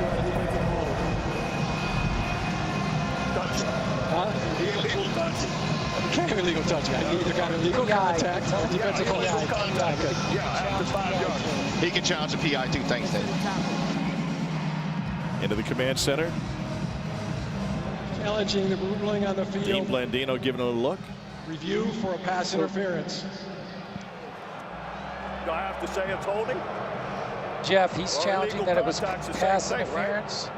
Touch. Huh? Illegal touching. Can't have illegal touching. I either got illegal contact or defensive hold. Yeah, after 5 yards. He can challenge the PI too. Thanks, Dave. Into the command center. Challenging the ruling on the field. Dean Blandino giving it a look. Review for a pass interference. Do I have to say it's holding? Jeff, he's challenging that it was pass interference. Right?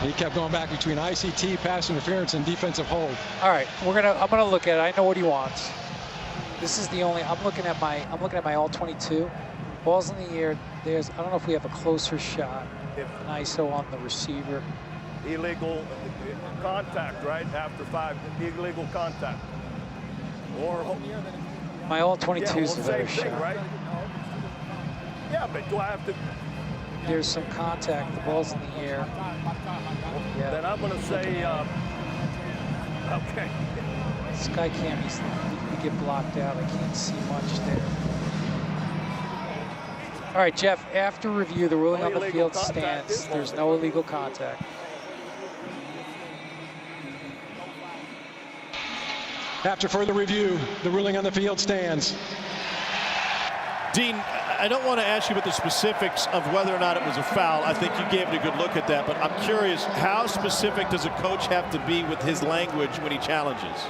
He kept going back between ICT, pass interference, and defensive hold. All right, I'm gonna look at it. I know what he wants. This is the only. I'm looking at my all 22. Ball's in the air. I don't know if we have a closer shot. An ISO on the receiver. Illegal contact, right? After 5, illegal contact. Or my all 22 is a better shot. Right? Yeah, but do I have to? There's some contact. The ball's in the air. Yeah. Then I'm going to say, okay. Sky cameras, we get blocked out. I can't see much there. All right, Jeff, after review, the ruling on the field stands. There's no illegal contact. After further review, the ruling on the field stands. Dean, I don't want to ask you about the specifics of whether or not it was a foul. I think you gave it a good look at that, but I'm curious, how specific does a coach have to be with his language when he challenges?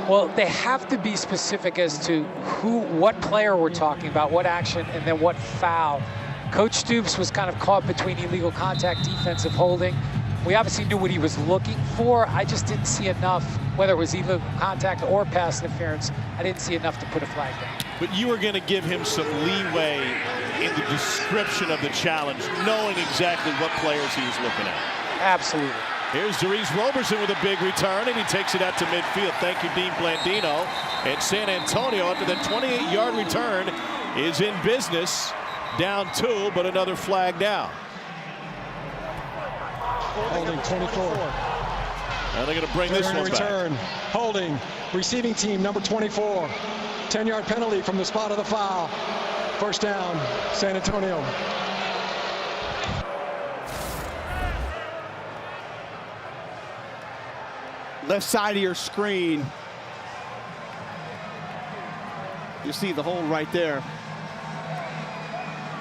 Well, they have to be specific as to what player we're talking about, what action, and then what foul. Coach Stoops was kind of caught between illegal contact, defensive holding. We obviously knew what he was looking for. I just didn't see enough, whether it was illegal contact or pass interference. I didn't see enough to put a flag down. But you were going to give him some leeway in the description of the challenge, knowing exactly what players he was looking at. Absolutely. Here's Darius Roberson with a big return, and he takes it out to midfield. Thank you, Dean Blandino. And San Antonio, after that 28-yard return, is in business. Down 2, but another flag down. Holding 24. Now they're going to bring this one return. Back. Holding. Receiving team number 24. 10-yard penalty from the spot of the foul. First down, San Antonio. Left side of your screen. You see the hole right there.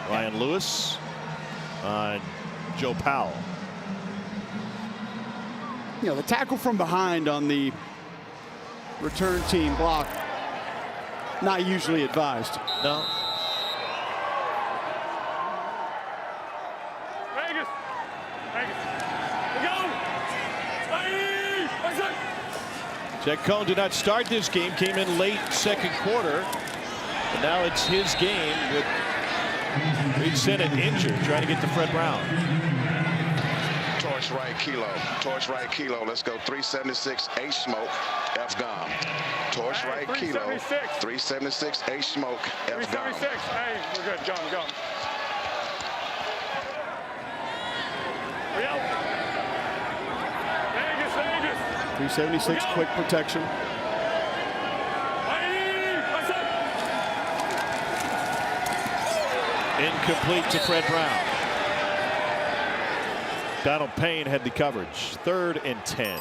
Ryan Lewis on Joe Powell. You know, the tackle from behind on the return team block, not usually advised. No. Vegas. Go. Jack Cohn did not start this game, came in late second quarter. And now it's his game with Reed Sennett injured, trying to get to Fred Brown. Torch right kilo. Torch right kilo. Let's go 376 H smoke F gum. Torch right kilo. 376 H smoke F gum. 376. Hey, we're good. Gum. Vegas. 376 quick protection. Incomplete to Fred Brown. Donald Payne had the coverage. 3rd and 10.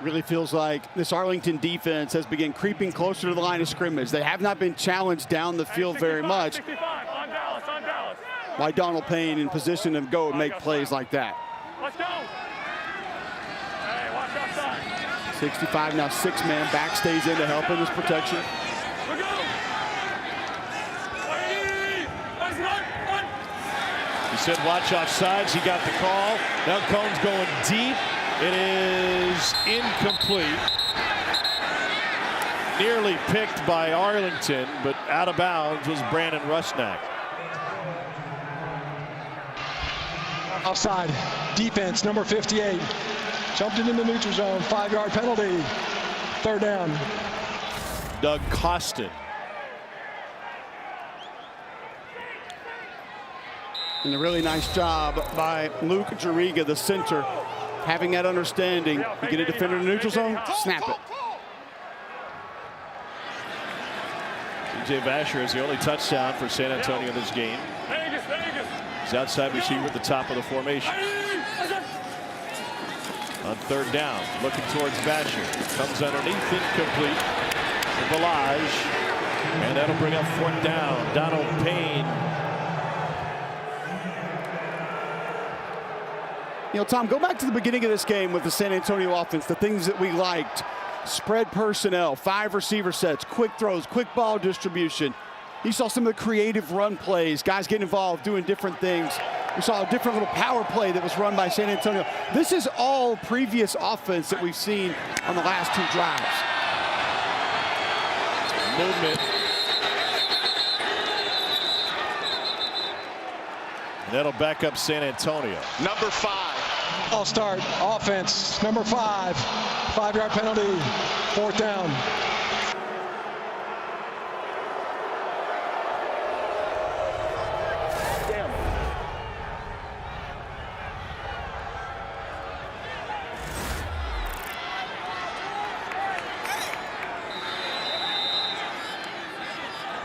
Really feels like this Arlington defense has begun creeping closer to the line of scrimmage. They have not been challenged down the field very much. 65 on Dallas. Why Donald Payne in position to go and make plays like that. Let's go. Hey, watch outside. 65 now, 6-man back stays in to help in this protection. He said watch offsides. He got the call. Now Cohn's going deep. It is incomplete. Nearly picked by Arlington, but out of bounds was Brandon Rusnak. Offside. Defense, number 58. Jumped into the neutral zone. 5-yard penalty. 3rd down. Doug Costin. And a really nice job by Luke Jariga, the center, having that understanding. You get a defender in the neutral zone, snap it. DJ Vasher has the only touchdown for San Antonio this game. He's outside receiver at the top of the formation. On 3rd down, looking towards Vasher. Comes underneath, incomplete to Balaj. And that'll bring up 4th down. Donald Payne. You know, Tom, go back to the beginning of this game with the San Antonio offense, the things that we liked. Spread personnel, 5 receiver sets, quick throws, quick ball distribution. You saw some of the creative run plays, guys getting involved, doing different things. We saw a different little power play that was run by San Antonio. This is all previous offense that we've seen on the last 2 drives. Movement. That'll back up San Antonio. Number 5. All start. Offense, number 5. 5-yard penalty. 4th down.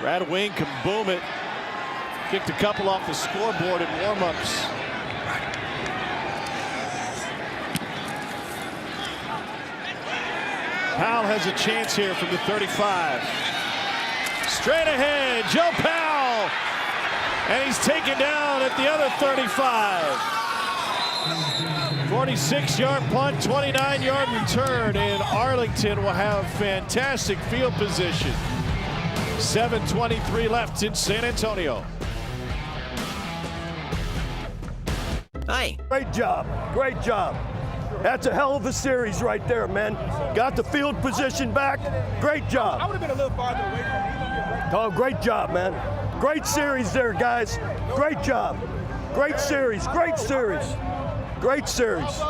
Brad Wing can boom it. Kicked a couple off the scoreboard in warm-ups. Powell has a chance here from the 35. Straight ahead, Joe Powell. And he's taken down at the other 35. 46-yard punt, 29-yard return, and Arlington will have fantastic field position. 7:23 left in San Antonio. Hi. Great job. Great job. That's a hell of a series right there, man. Got the field position back. Great job. I would have been a little farther away from you. Oh, great job, man. Great series there, guys. Great job. Great series. Great series. Great series.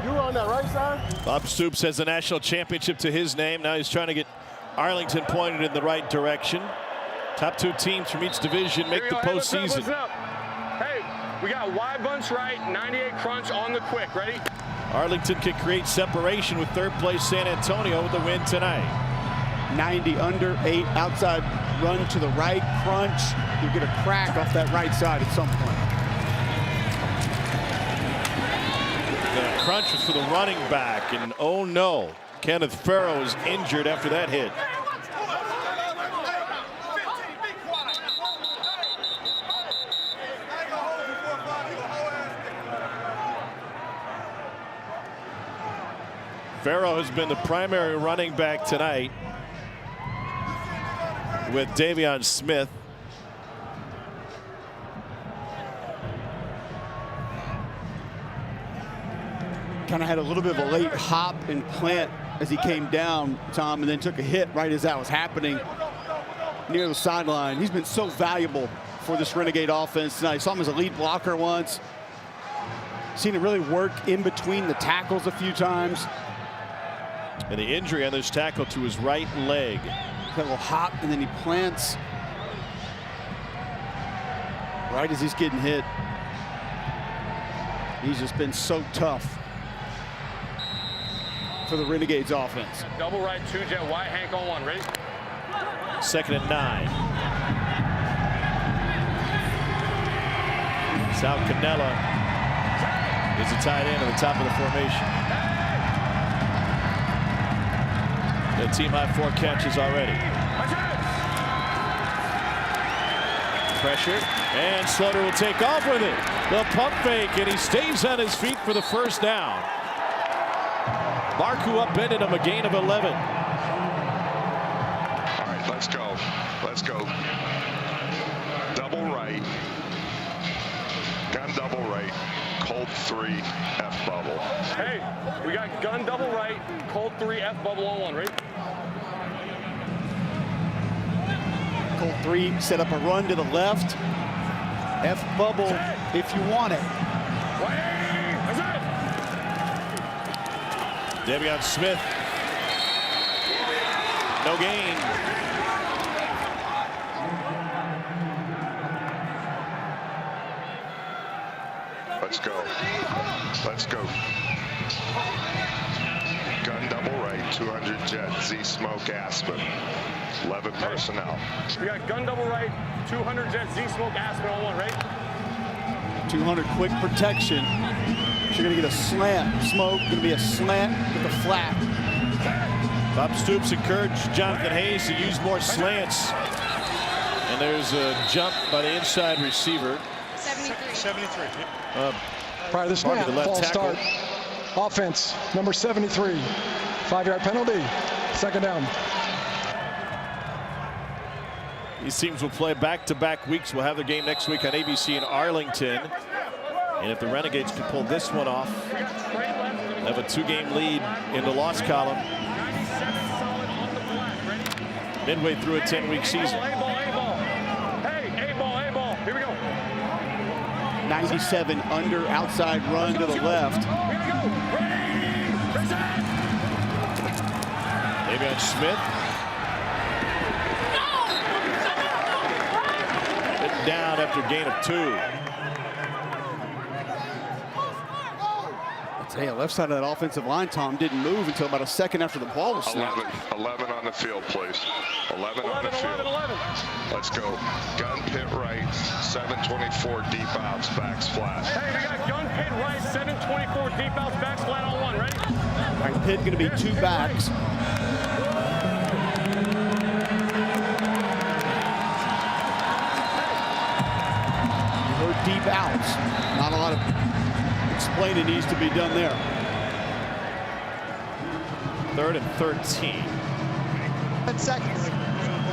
You were on that right side? Bob Stoops has the national championship to his name. Now he's trying to get Arlington pointed in the right direction. Top 2 teams from each division make the postseason. What's up? Hey, we got wide bunch right, 98 crunch on the quick. Ready? Arlington can create separation with 3rd place San Antonio with the win tonight. 90 under, 8 outside run to the right, crunch. You get a crack off that right side at some point. The crunch was for the running back, and oh no, Kenneth Farrow is injured after that hit. Farrow has been the primary running back tonight with Davion Smith. Kind of had a little bit of a late hop and plant as he came down, Tom, and then took a hit right as that was happening near the sideline. He's been so valuable for this Renegade offense tonight. I saw him as a lead blocker once. Seen it really work in between the tackles a few times. And the injury on this tackle to his right leg. Got a little hop, and then he plants right as he's getting hit. He's just been so tough for the Renegades offense. Double right, 2 jet wide, Hank on 1, ready? 2nd and 9. Sal Cannella is a tight end at the top of the formation. The team high 4 catches already. Pressure, and Slaughter will take off with it. The pump fake, and he stays on his feet for the first down. Barku upended him, a gain of 11. All right, let's go. Let's go. Double right. Gun double right. Cold 3 F bubble. Hey, we got gun double right, cold 3 F bubble on 1, ready? Cold 3 set up a run to the left. F bubble if you want it. Devion Smith. No gain. Let's go. Let's go. Gun double right, 200 jet, Z smoke Aspen. 11 personnel. We got gun double right, 200 jet, Z smoke Aspen on 1, right? 200 quick protection. You're going to get a slant. Smoke, going to be a slant with a flat. Bob Stoops encouraged Jonathan Hayes to use more slants. And there's a jump by the inside receiver. 73. Prior to the snap, false start. Offense, number 73. 5-yard penalty. 2nd down. These teams will play back-to-back weeks. We'll have the game next week on ABC in Arlington. And if the Renegades can pull this one off, have a 2-game lead in the loss column midway through a 10-week season. Hey, A-ball. Here we go. 97 under outside run to the left. Devion Smith. Hit down after gain of 2. Hey, left side of that offensive line, Tom, didn't move until about a second after the ball was snapped. 11 on the field, please. 11 on the field. 11. Let's go. Gun pit right, 724 deep outs, backs flat. Hey, we got gun pit right, 724 deep outs, backs flat on 1, ready? All right, pit going to be 2 backs. You heard deep outs. Not a lot of explaining needs to be done there. 3rd and 13. 10 seconds.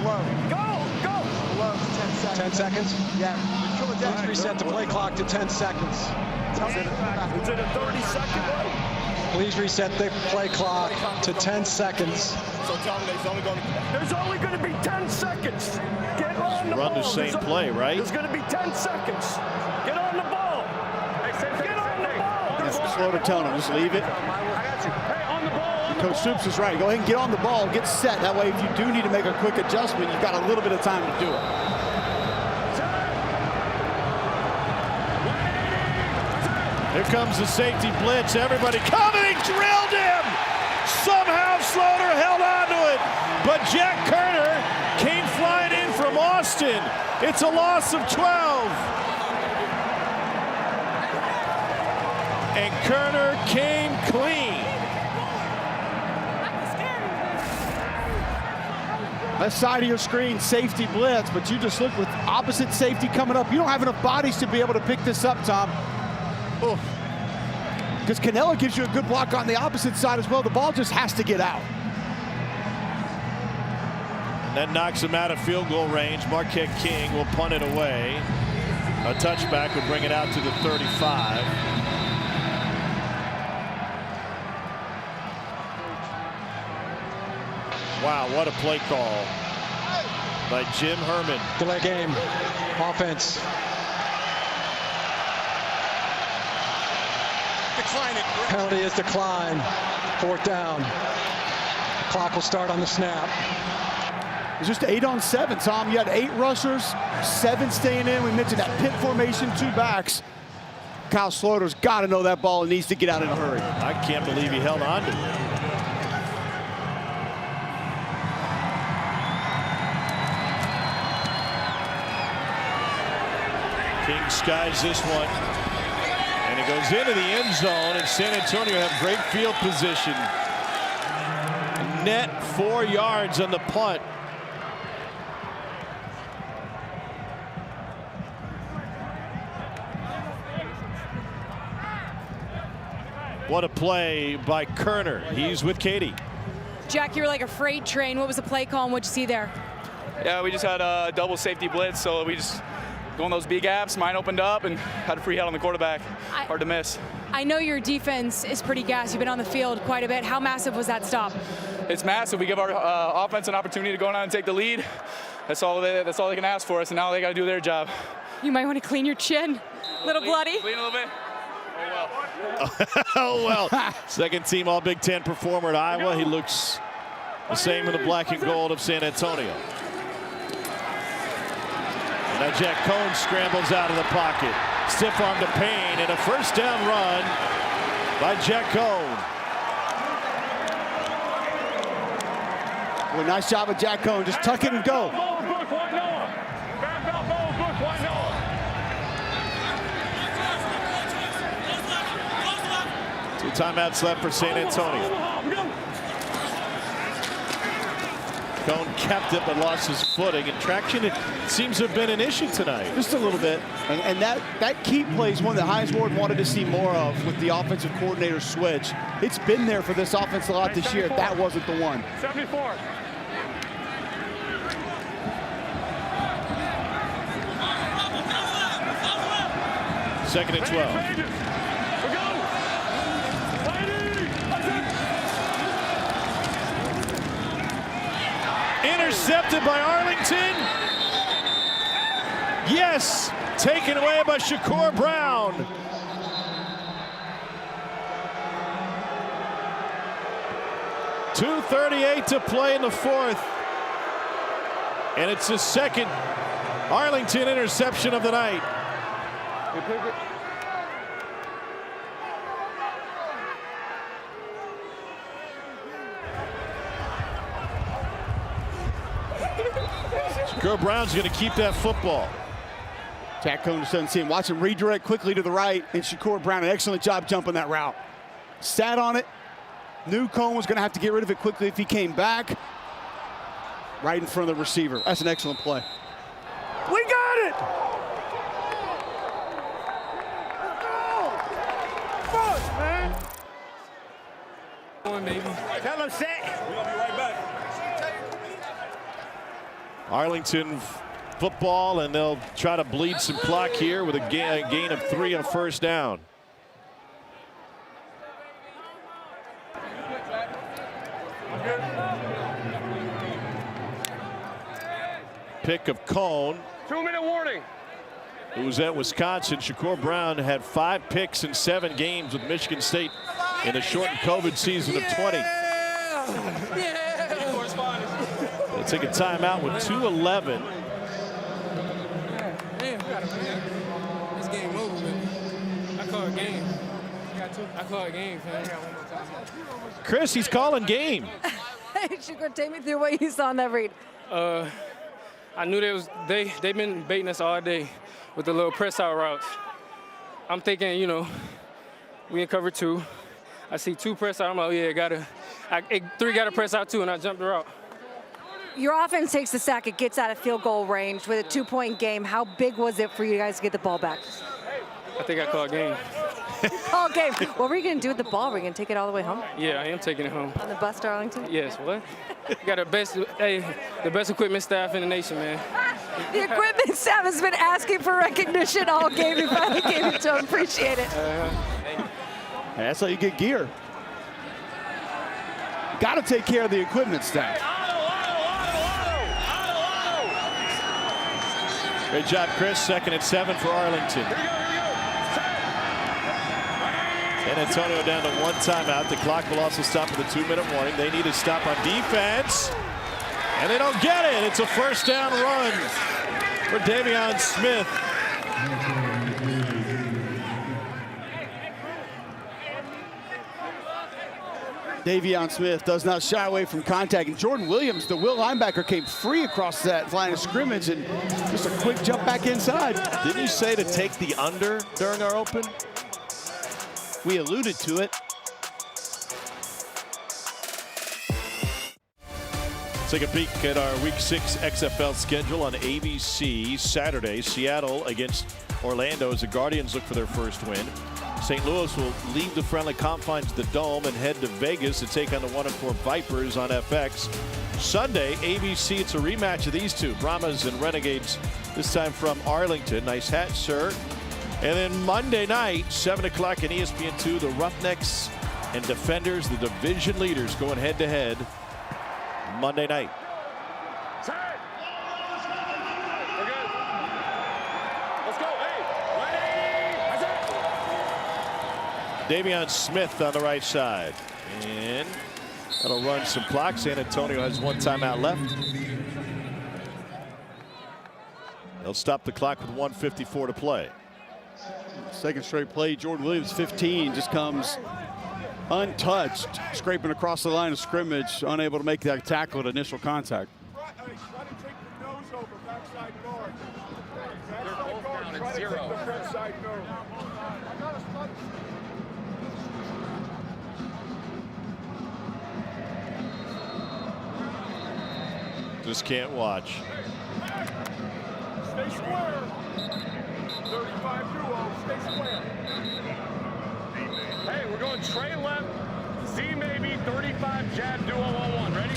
Below. Go! Below 10 seconds. 10 seconds? Yeah. Please reset the play clock to 10 seconds. Is it a 30-second play? Please reset the play clock to 10 seconds. So tell me there's only going to be 10 seconds. Get on the ball. Run the same play, right? There's going to be 10 seconds. Get on the ball. Get on the ball. Just slow to tone him, just leave it. I got you. Hey, on the ball. Coach Stoops is right. Go ahead and get on the ball, get set. That way, if you do need to make a quick adjustment, you've got a little bit of time to do it. Here comes the safety blitz. Everybody coming, drilled him. Somehow Slaughter held on to it, but Jack Kerner came flying in from Austin. It's a loss of 12. And Kerner came clean. Left side of your screen, safety blitz, but you just look with opposite safety coming up. You don't have enough bodies to be able to pick this up, Tom. Because Cannella gives you a good block on the opposite side as well. The ball just has to get out. And that knocks him out of field goal range. Marquette King will punt it away. A touchback would bring it out to the 35. Wow, what a play call. by Jim Herman. Delay game. Offense. Decline it. Penalty is declined. 4th down. Clock will start on the snap. It's just 8 on 7, Tom. You had 8 rushers, 7 staying in. We mentioned that pit formation, 2 backs. Kyle Slaughter's got to know that ball and needs to get out in a hurry. I can't believe he held on to it. King skies this one. And it goes into the end zone, and San Antonio have great field position. Net 4 yards on the punt. What a play by Kerner. He's with Katie. Jack, you were like a freight train. What was the play call and what'd you see there? Yeah, we just had a double safety blitz, so we just go in those B gaps. Mine opened up and had a free head on the quarterback. Hard to miss. I know your defense is pretty gassed. You've been on the field quite a bit. How massive was that stop? It's massive. We give our offense an opportunity to go down and take the lead. That's all they can ask for us, and now they got to do their job. You might want to clean your chin. Little bloody. Clean a little bit. Oh, well. Second team All Big Ten performer at Iowa. He looks the same in the black and gold of San Antonio. And now Jack Cohn scrambles out of the pocket. Stiff arm to Payne, and a first down run by Jack Cohn. Well, nice job of Jack Cohn. Just tuck it and go. Two timeouts left for San Antonio. Cohn kept it but lost his footing, and traction it seems to have been an issue tonight. Just a little bit. And that key play is one that Hines Ward wanted to see more of with the offensive coordinator switch. It's been there for this offense a lot this year. That wasn't the one. 74. Second and 12. Intercepted by Arlington. Yes, taken away by Shakur Brown. .238 to play in the 4th. And it's the second Arlington interception of the night. Shakur Brown's going to keep that football. Jack Cohn just doesn't see him. Watch him redirect quickly to the right, and Shakur Brown, an excellent job jumping that route. Sat on it. Knew Cohn was going to have to get rid of it quickly if he came back. Right in front of the receiver. That's an excellent play. We got it! Fuck, man! Come on, baby. Tell him set. We're gonna be right back. Arlington football, and they'll try to bleed some clock here with a gain of 3 on first down. Pick of Cohn. 2-minute warning. Who was at Wisconsin. Shakur Brown had 5 picks in 7 games with Michigan State in the shortened COVID season of 20. They take a timeout with 2:11. This game over, man. I call it game. I call it game, fam. Chris, he's calling game. Shakur, take me through what you saw on that read. I knew they've been baiting us all day with the little press out routes. I'm thinking, you know, we in cover 2. I see 2 press out. I'm like, oh, yeah, 3 got to press out too, and I jumped the route. Your offense takes the sack. It gets out of field goal range with a 2-point game. How big was it for you guys to get the ball back? I think I called game. Call game. What were you going to do with the ball? Were you going to take it all the way home? Yeah, I am taking it home. On the bus to Arlington? Yes, what? You got the best equipment staff in the nation, man. The equipment staff has been asking for recognition all game. You finally gave it to them. Appreciate it. That's how you get gear. Got to take care of the equipment staff. Great job, Chris. 2nd and 7 for Arlington. San Antonio down to 1 timeout. The clock will also stop with a 2-minute warning. They need a stop on defense, and they don't get it. It's a first down run for Davion Smith. Davion Smith does not shy away from contact. And Jordan Williams, the Will linebacker, came free across that line of scrimmage and just a quick jump back inside. Didn't you say to take the under during our open? We alluded to it. Let's take a peek at our Week 6 XFL schedule on ABC. Saturday, Seattle against Orlando as the Guardians look for their first win. St. Louis will leave the friendly confines of the Dome and head to Vegas to take on the 1-4 Vipers on FX. Sunday, ABC, it's a rematch of these two, Brahmas and Renegades, this time from Arlington. Nice hat, sir. And then Monday night, 7 o'clock on ESPN2, the Roughnecks and Defenders, the division leaders, going head-to-head Monday night. Davion Smith on the right side. And that'll run some clock. San Antonio has 1 timeout left. They'll stop the clock with 1:54 to play. Second straight play, Jordan Williams, 15, just comes untouched, scraping across the line of scrimmage, unable to make that tackle at initial contact. Just can't watch. Stay square. 35 duo, stay square. Hey, we're going Trey left, Z maybe, 35 jab duo on 1. Ready?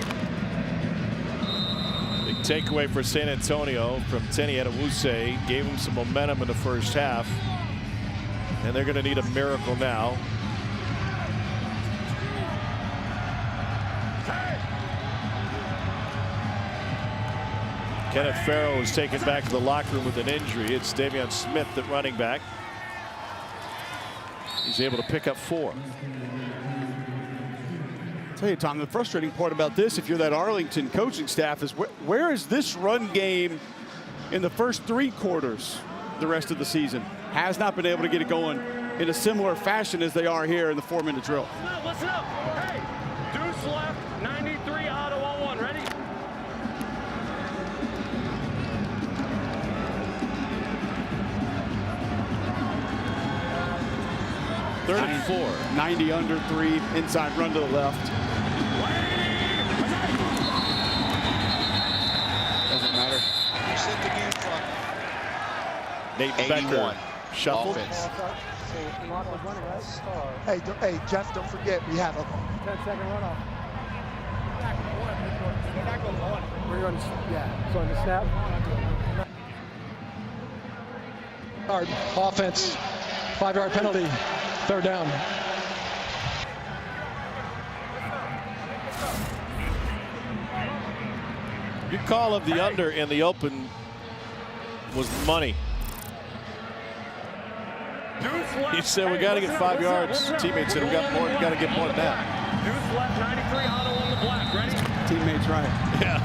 Big takeaway for San Antonio from Tenny Adewuse. Gave him some momentum in the first half. And they're going to need a miracle now. Kenneth Farrow is taken back to the locker room with an injury. It's Davion Smith at running back. He's able to pick up 4. I'll tell you, Tom, the frustrating part about this, if you're that Arlington coaching staff, is where is this run game in the first 3 quarters the rest of the season? Has not been able to get it going in a similar fashion as they are here in the 4-minute drill. Listen up. Hey, deuce left, 93 auto on 1. Ready? 34. 90 under 3, inside run to the left. Doesn't matter. You set the game clock. Nate Becker shuffled. Hey, Jeff, don't forget, we have a 10-second runoff. We're going to, yeah, so on the snap. Offense, 5-yard penalty, 3rd down. Your call of the under in the open was money. He said we got to get 5 yards. Teammates said we got more. We got to get more than that. Deuce left, 93 auto on the black. Ready? Teammates right. Yeah.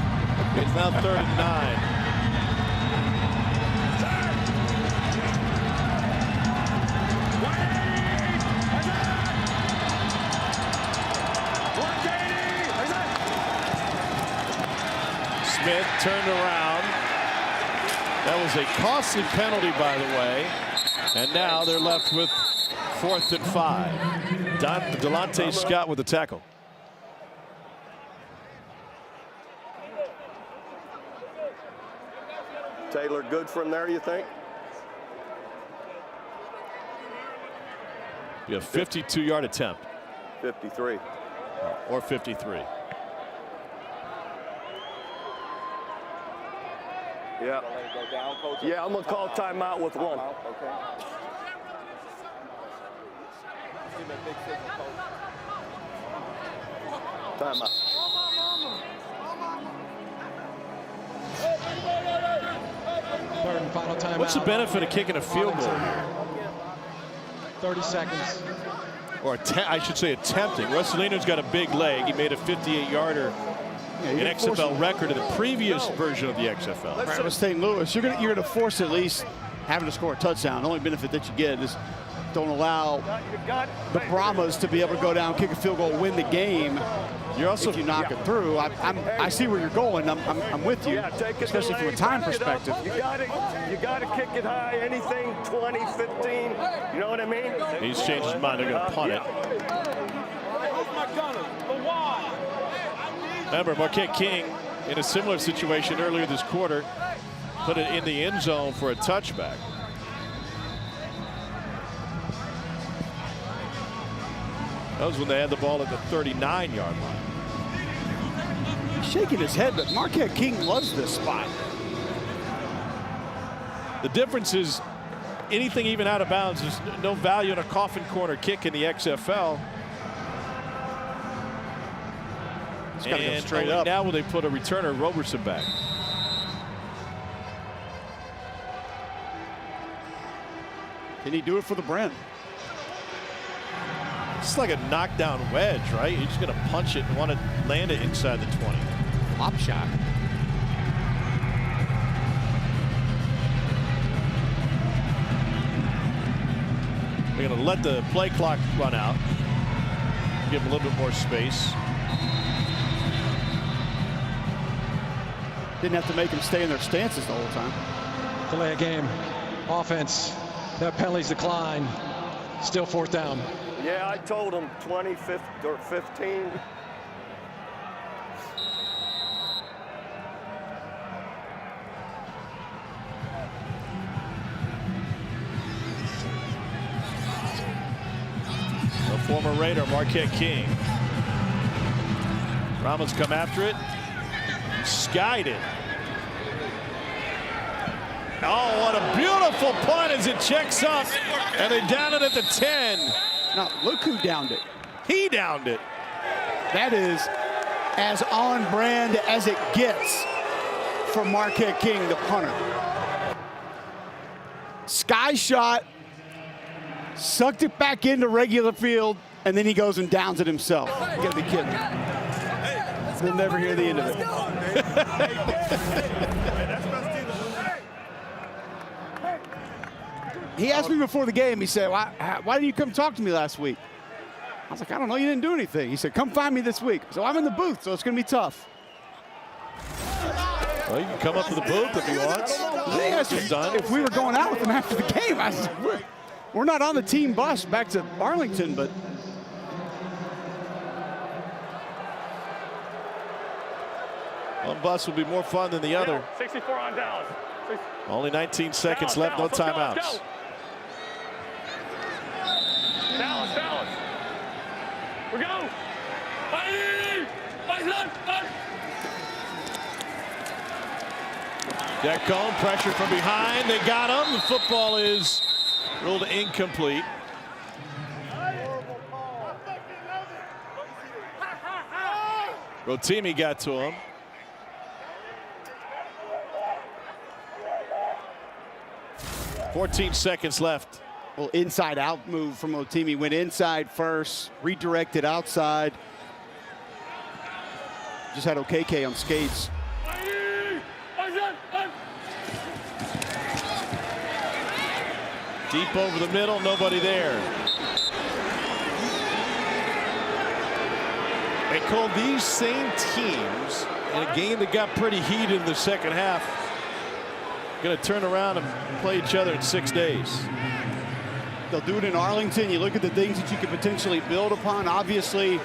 It's now 3rd and 9. Smith turned around. That was a costly penalty, by the way. And now they're left with 4th and 5. Delonte Scott with the tackle. Taylor, good from there, you think? Be a 52-yard attempt. 53. Or 53. Yeah. Yeah, I'm going to call timeout with 1. Timeout. Final timeout. What's the benefit of kicking a field goal here? 30 seconds. Or I should say attempting. Russolino's got a big leg. He made a 58-yarder, an XFL record in the previous version of the XFL. Right, with St. Louis, you're gonna force at least having to score a touchdown. The only benefit that you get is don't allow the Brahmas to be able to go down, kick a field goal, win the game. You're also, if you knock it through. I see where you're going. I'm with you, especially from a time perspective. You gotta kick it high. Anything 20, 15. You know what I mean? He's changed his mind. They're going to punt it. Remember, Marquette King in a similar situation earlier this quarter put it in the end zone for a touchback. That was when they had the ball at the 39-yard line. He's shaking his head, but Marquette King loves this spot. The difference is anything even out of bounds is no value in a coffin corner kick in the XFL. It's got to go straight up. Now will they put a returner, Roberson, back? Can he do it for the Brent? It's like a knockdown wedge, right? You're just going to punch it and want to land it inside the 20. Pop shot. They're going to let the play clock run out. Give them a little bit more space. Didn't have to make them stay in their stances the whole time. Delay a game. Offense. That penalties decline. Still 4th down. Yeah, I told him 20, 15, or 15. The former Raider, Marquette King. Brahmas come after it. Skied it. Oh, what a beautiful punt as it checks up. And they down it at the 10. Now, look who downed it. He downed it. That is as on brand as it gets for Marquette King, the punter. Sky shot, sucked it back into regular field, and then he goes and downs it himself. You gotta be kidding me. We'll never hear the end of it. He asked me before the game, he said, why didn't you come talk to me last week? I was like, I don't know, you didn't do anything. He said, come find me this week. So I'm in the booth, so it's gonna be tough. Well, you can come up to the booth if he wants. If we were going out with him after the game, I said, we're not on the team bus back to Arlington, but one bus will be more fun than the other. 64 on Dallas. Only 19 seconds left, no timeouts. Dallas. We go. Jack Cohn, pressure from behind. They got him. The football is ruled incomplete. Rotimi got to him. .14 seconds left. Well, inside out move from Rotimi. Went inside first, redirected outside. Just had OKK on skates. Deep over the middle, nobody there. And Cole, these same teams in a game that got pretty heated in the second half, going to turn around and play each other in 6 days. They'll do it in Arlington. You look at the things that you could potentially build upon. Obviously,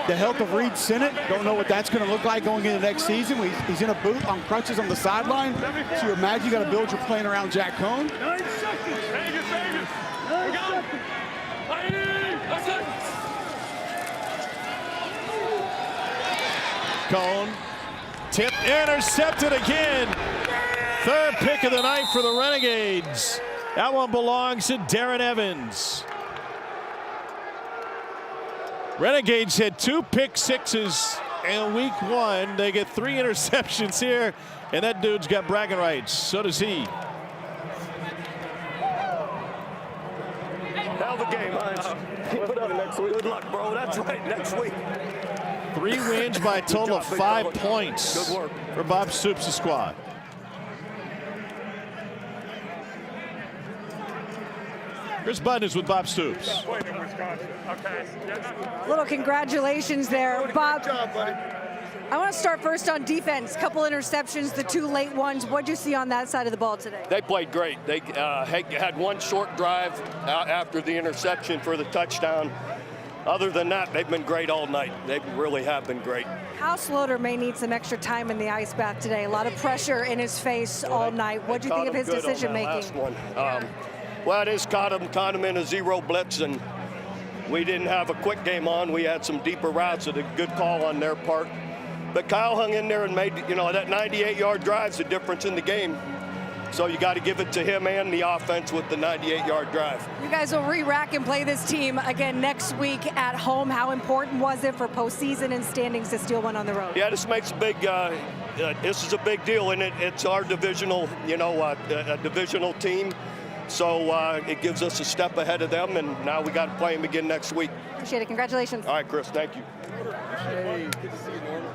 the health of Reed Sinnott. Don't know what that's going to look like going into next season. He's in a boot on crutches on the sideline. So you imagine you got to build your plan around Jack Cohn. Cohn tipped, intercepted again. Third pick of the night for the Renegades. That one belongs to Darren Evans. Renegades had 2 pick sixes in week 1. They get 3 interceptions here, and that dude's got bragging rights. So does he. Hell of a game, Hines. Keep it up next week. Good luck, bro. That's right, next week. 3 wins by a total of 5 points Good work for Bob Stoops' squad. Chris Button is with Bob Stoops. Little congratulations there, Bob. Good job, buddy. I want to start first on defense. Couple interceptions, the 2 late ones. What'd you see on that side of the ball today? They played great. They had 1 short drive after the interception for the touchdown. Other than that, they've been great all night. They really have been great. Kyle Sloter may need some extra time in the ice bath today. A lot of pressure in his face all night. What'd you think of his decision making? Well, it is caught him in a 0 blitz, and we didn't have a quick game on. We had some deeper routes. A good call on their part. But Kyle hung in there and made, that 98-yard drive's the difference in the game. So you got to give it to him and the offense with the 98-yard drive. You guys will re-rack and play this team again next week at home. How important was it for postseason and standings to steal one on the road? Yeah, this makes a big. This is a big deal, and it's our divisional, a divisional team. So it gives us a step ahead of them, and now we got to play them again next week. Appreciate it. Congratulations. All right, Chris. Thank you. Hey, good to see you, Norman.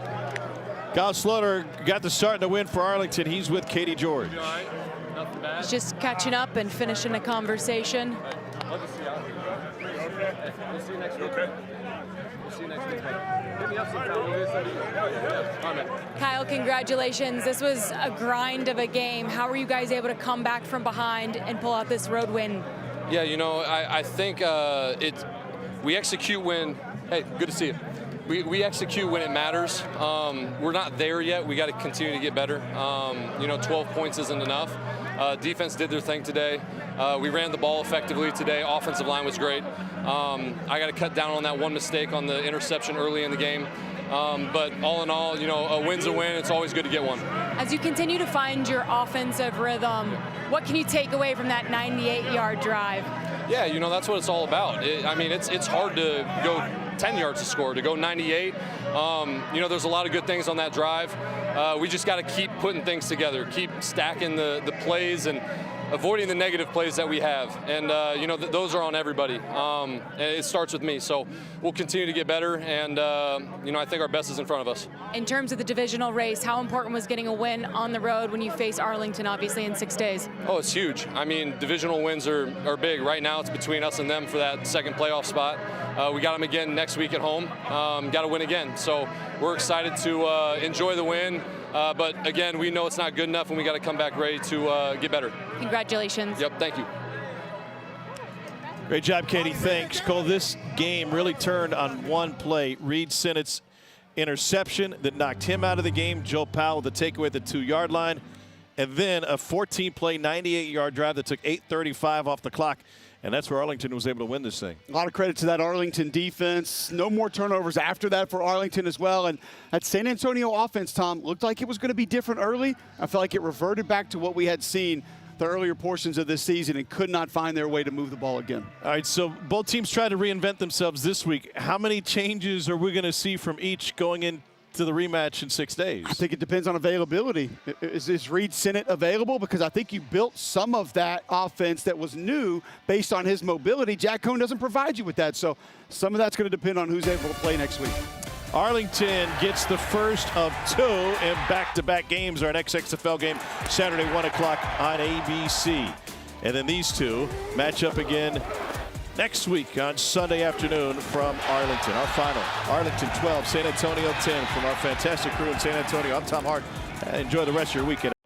Kyle Sloter got the start in the win for Arlington. He's with Katie George. He's just catching up and finishing a conversation. Love to see you. Okay. We'll see you next week. Okay. We'll see you next week. Hit me up sometime. Kyle, congratulations. This was a grind of a game. How were you guys able to come back from behind and pull out this road win? Yeah, I think we execute when, hey, good to see you. We execute when it matters. We're not there yet. We got to continue to get better. 12 points isn't enough. Defense did their thing today. We ran the ball effectively today. Offensive line was great. I got to cut down on that one mistake on the interception early in the game. But all in all, a win's a win. It's always good to get one. As you continue to find your offensive rhythm, what can you take away from that 98-yard drive? Yeah, that's what it's all about. It's hard to go 10 yards to score, to go 98. There's a lot of good things on that drive. We just got to keep putting things together, keep stacking the plays and avoiding the negative plays that we have. And, those are on everybody. It starts with me. So we'll continue to get better. And, I think our best is in front of us. In terms of the divisional race, how important was getting a win on the road when you face Arlington, obviously, in 6 days? Oh, it's huge. Divisional wins are big. Right now, it's between us and them for that second playoff spot. We got them again next week at home. Got to win again. So we're excited to enjoy the win. But again, we know it's not good enough, and we got to come back ready to get better. Congratulations. Yep, thank you. Great job, Katie. Thanks. Cole, this game really turned on one play. Reed Sinnott's interception that knocked him out of the game. Joe Powell, the takeaway at the 2-yard line. And then a 14-play, 98-yard drive that took 8:35 off the clock. And that's where Arlington was able to win this thing. A lot of credit to that Arlington defense. No more turnovers after that for Arlington as well. And that San Antonio offense, Tom, looked like it was going to be different early. I felt like it reverted back to what we had seen the earlier portions of this season and could not find their way to move the ball again. All right, so both teams tried to reinvent themselves this week. How many changes are we going to see from each going into the rematch in 6 days? I think it depends on availability. Is Reed Sinnott available? Because I think you built some of that offense that was new based on his mobility. Jack Cohn doesn't provide you with that, so some of that's going to depend on who's able to play next week. Arlington gets the first of 2 in back-to-back games. Our next XFL game Saturday, 1 o'clock on ABC. And then these two match up again next week on Sunday afternoon from Arlington. Our final, Arlington 12, San Antonio 10. From our fantastic crew in San Antonio, I'm Tom Hart. Enjoy the rest of your weekend.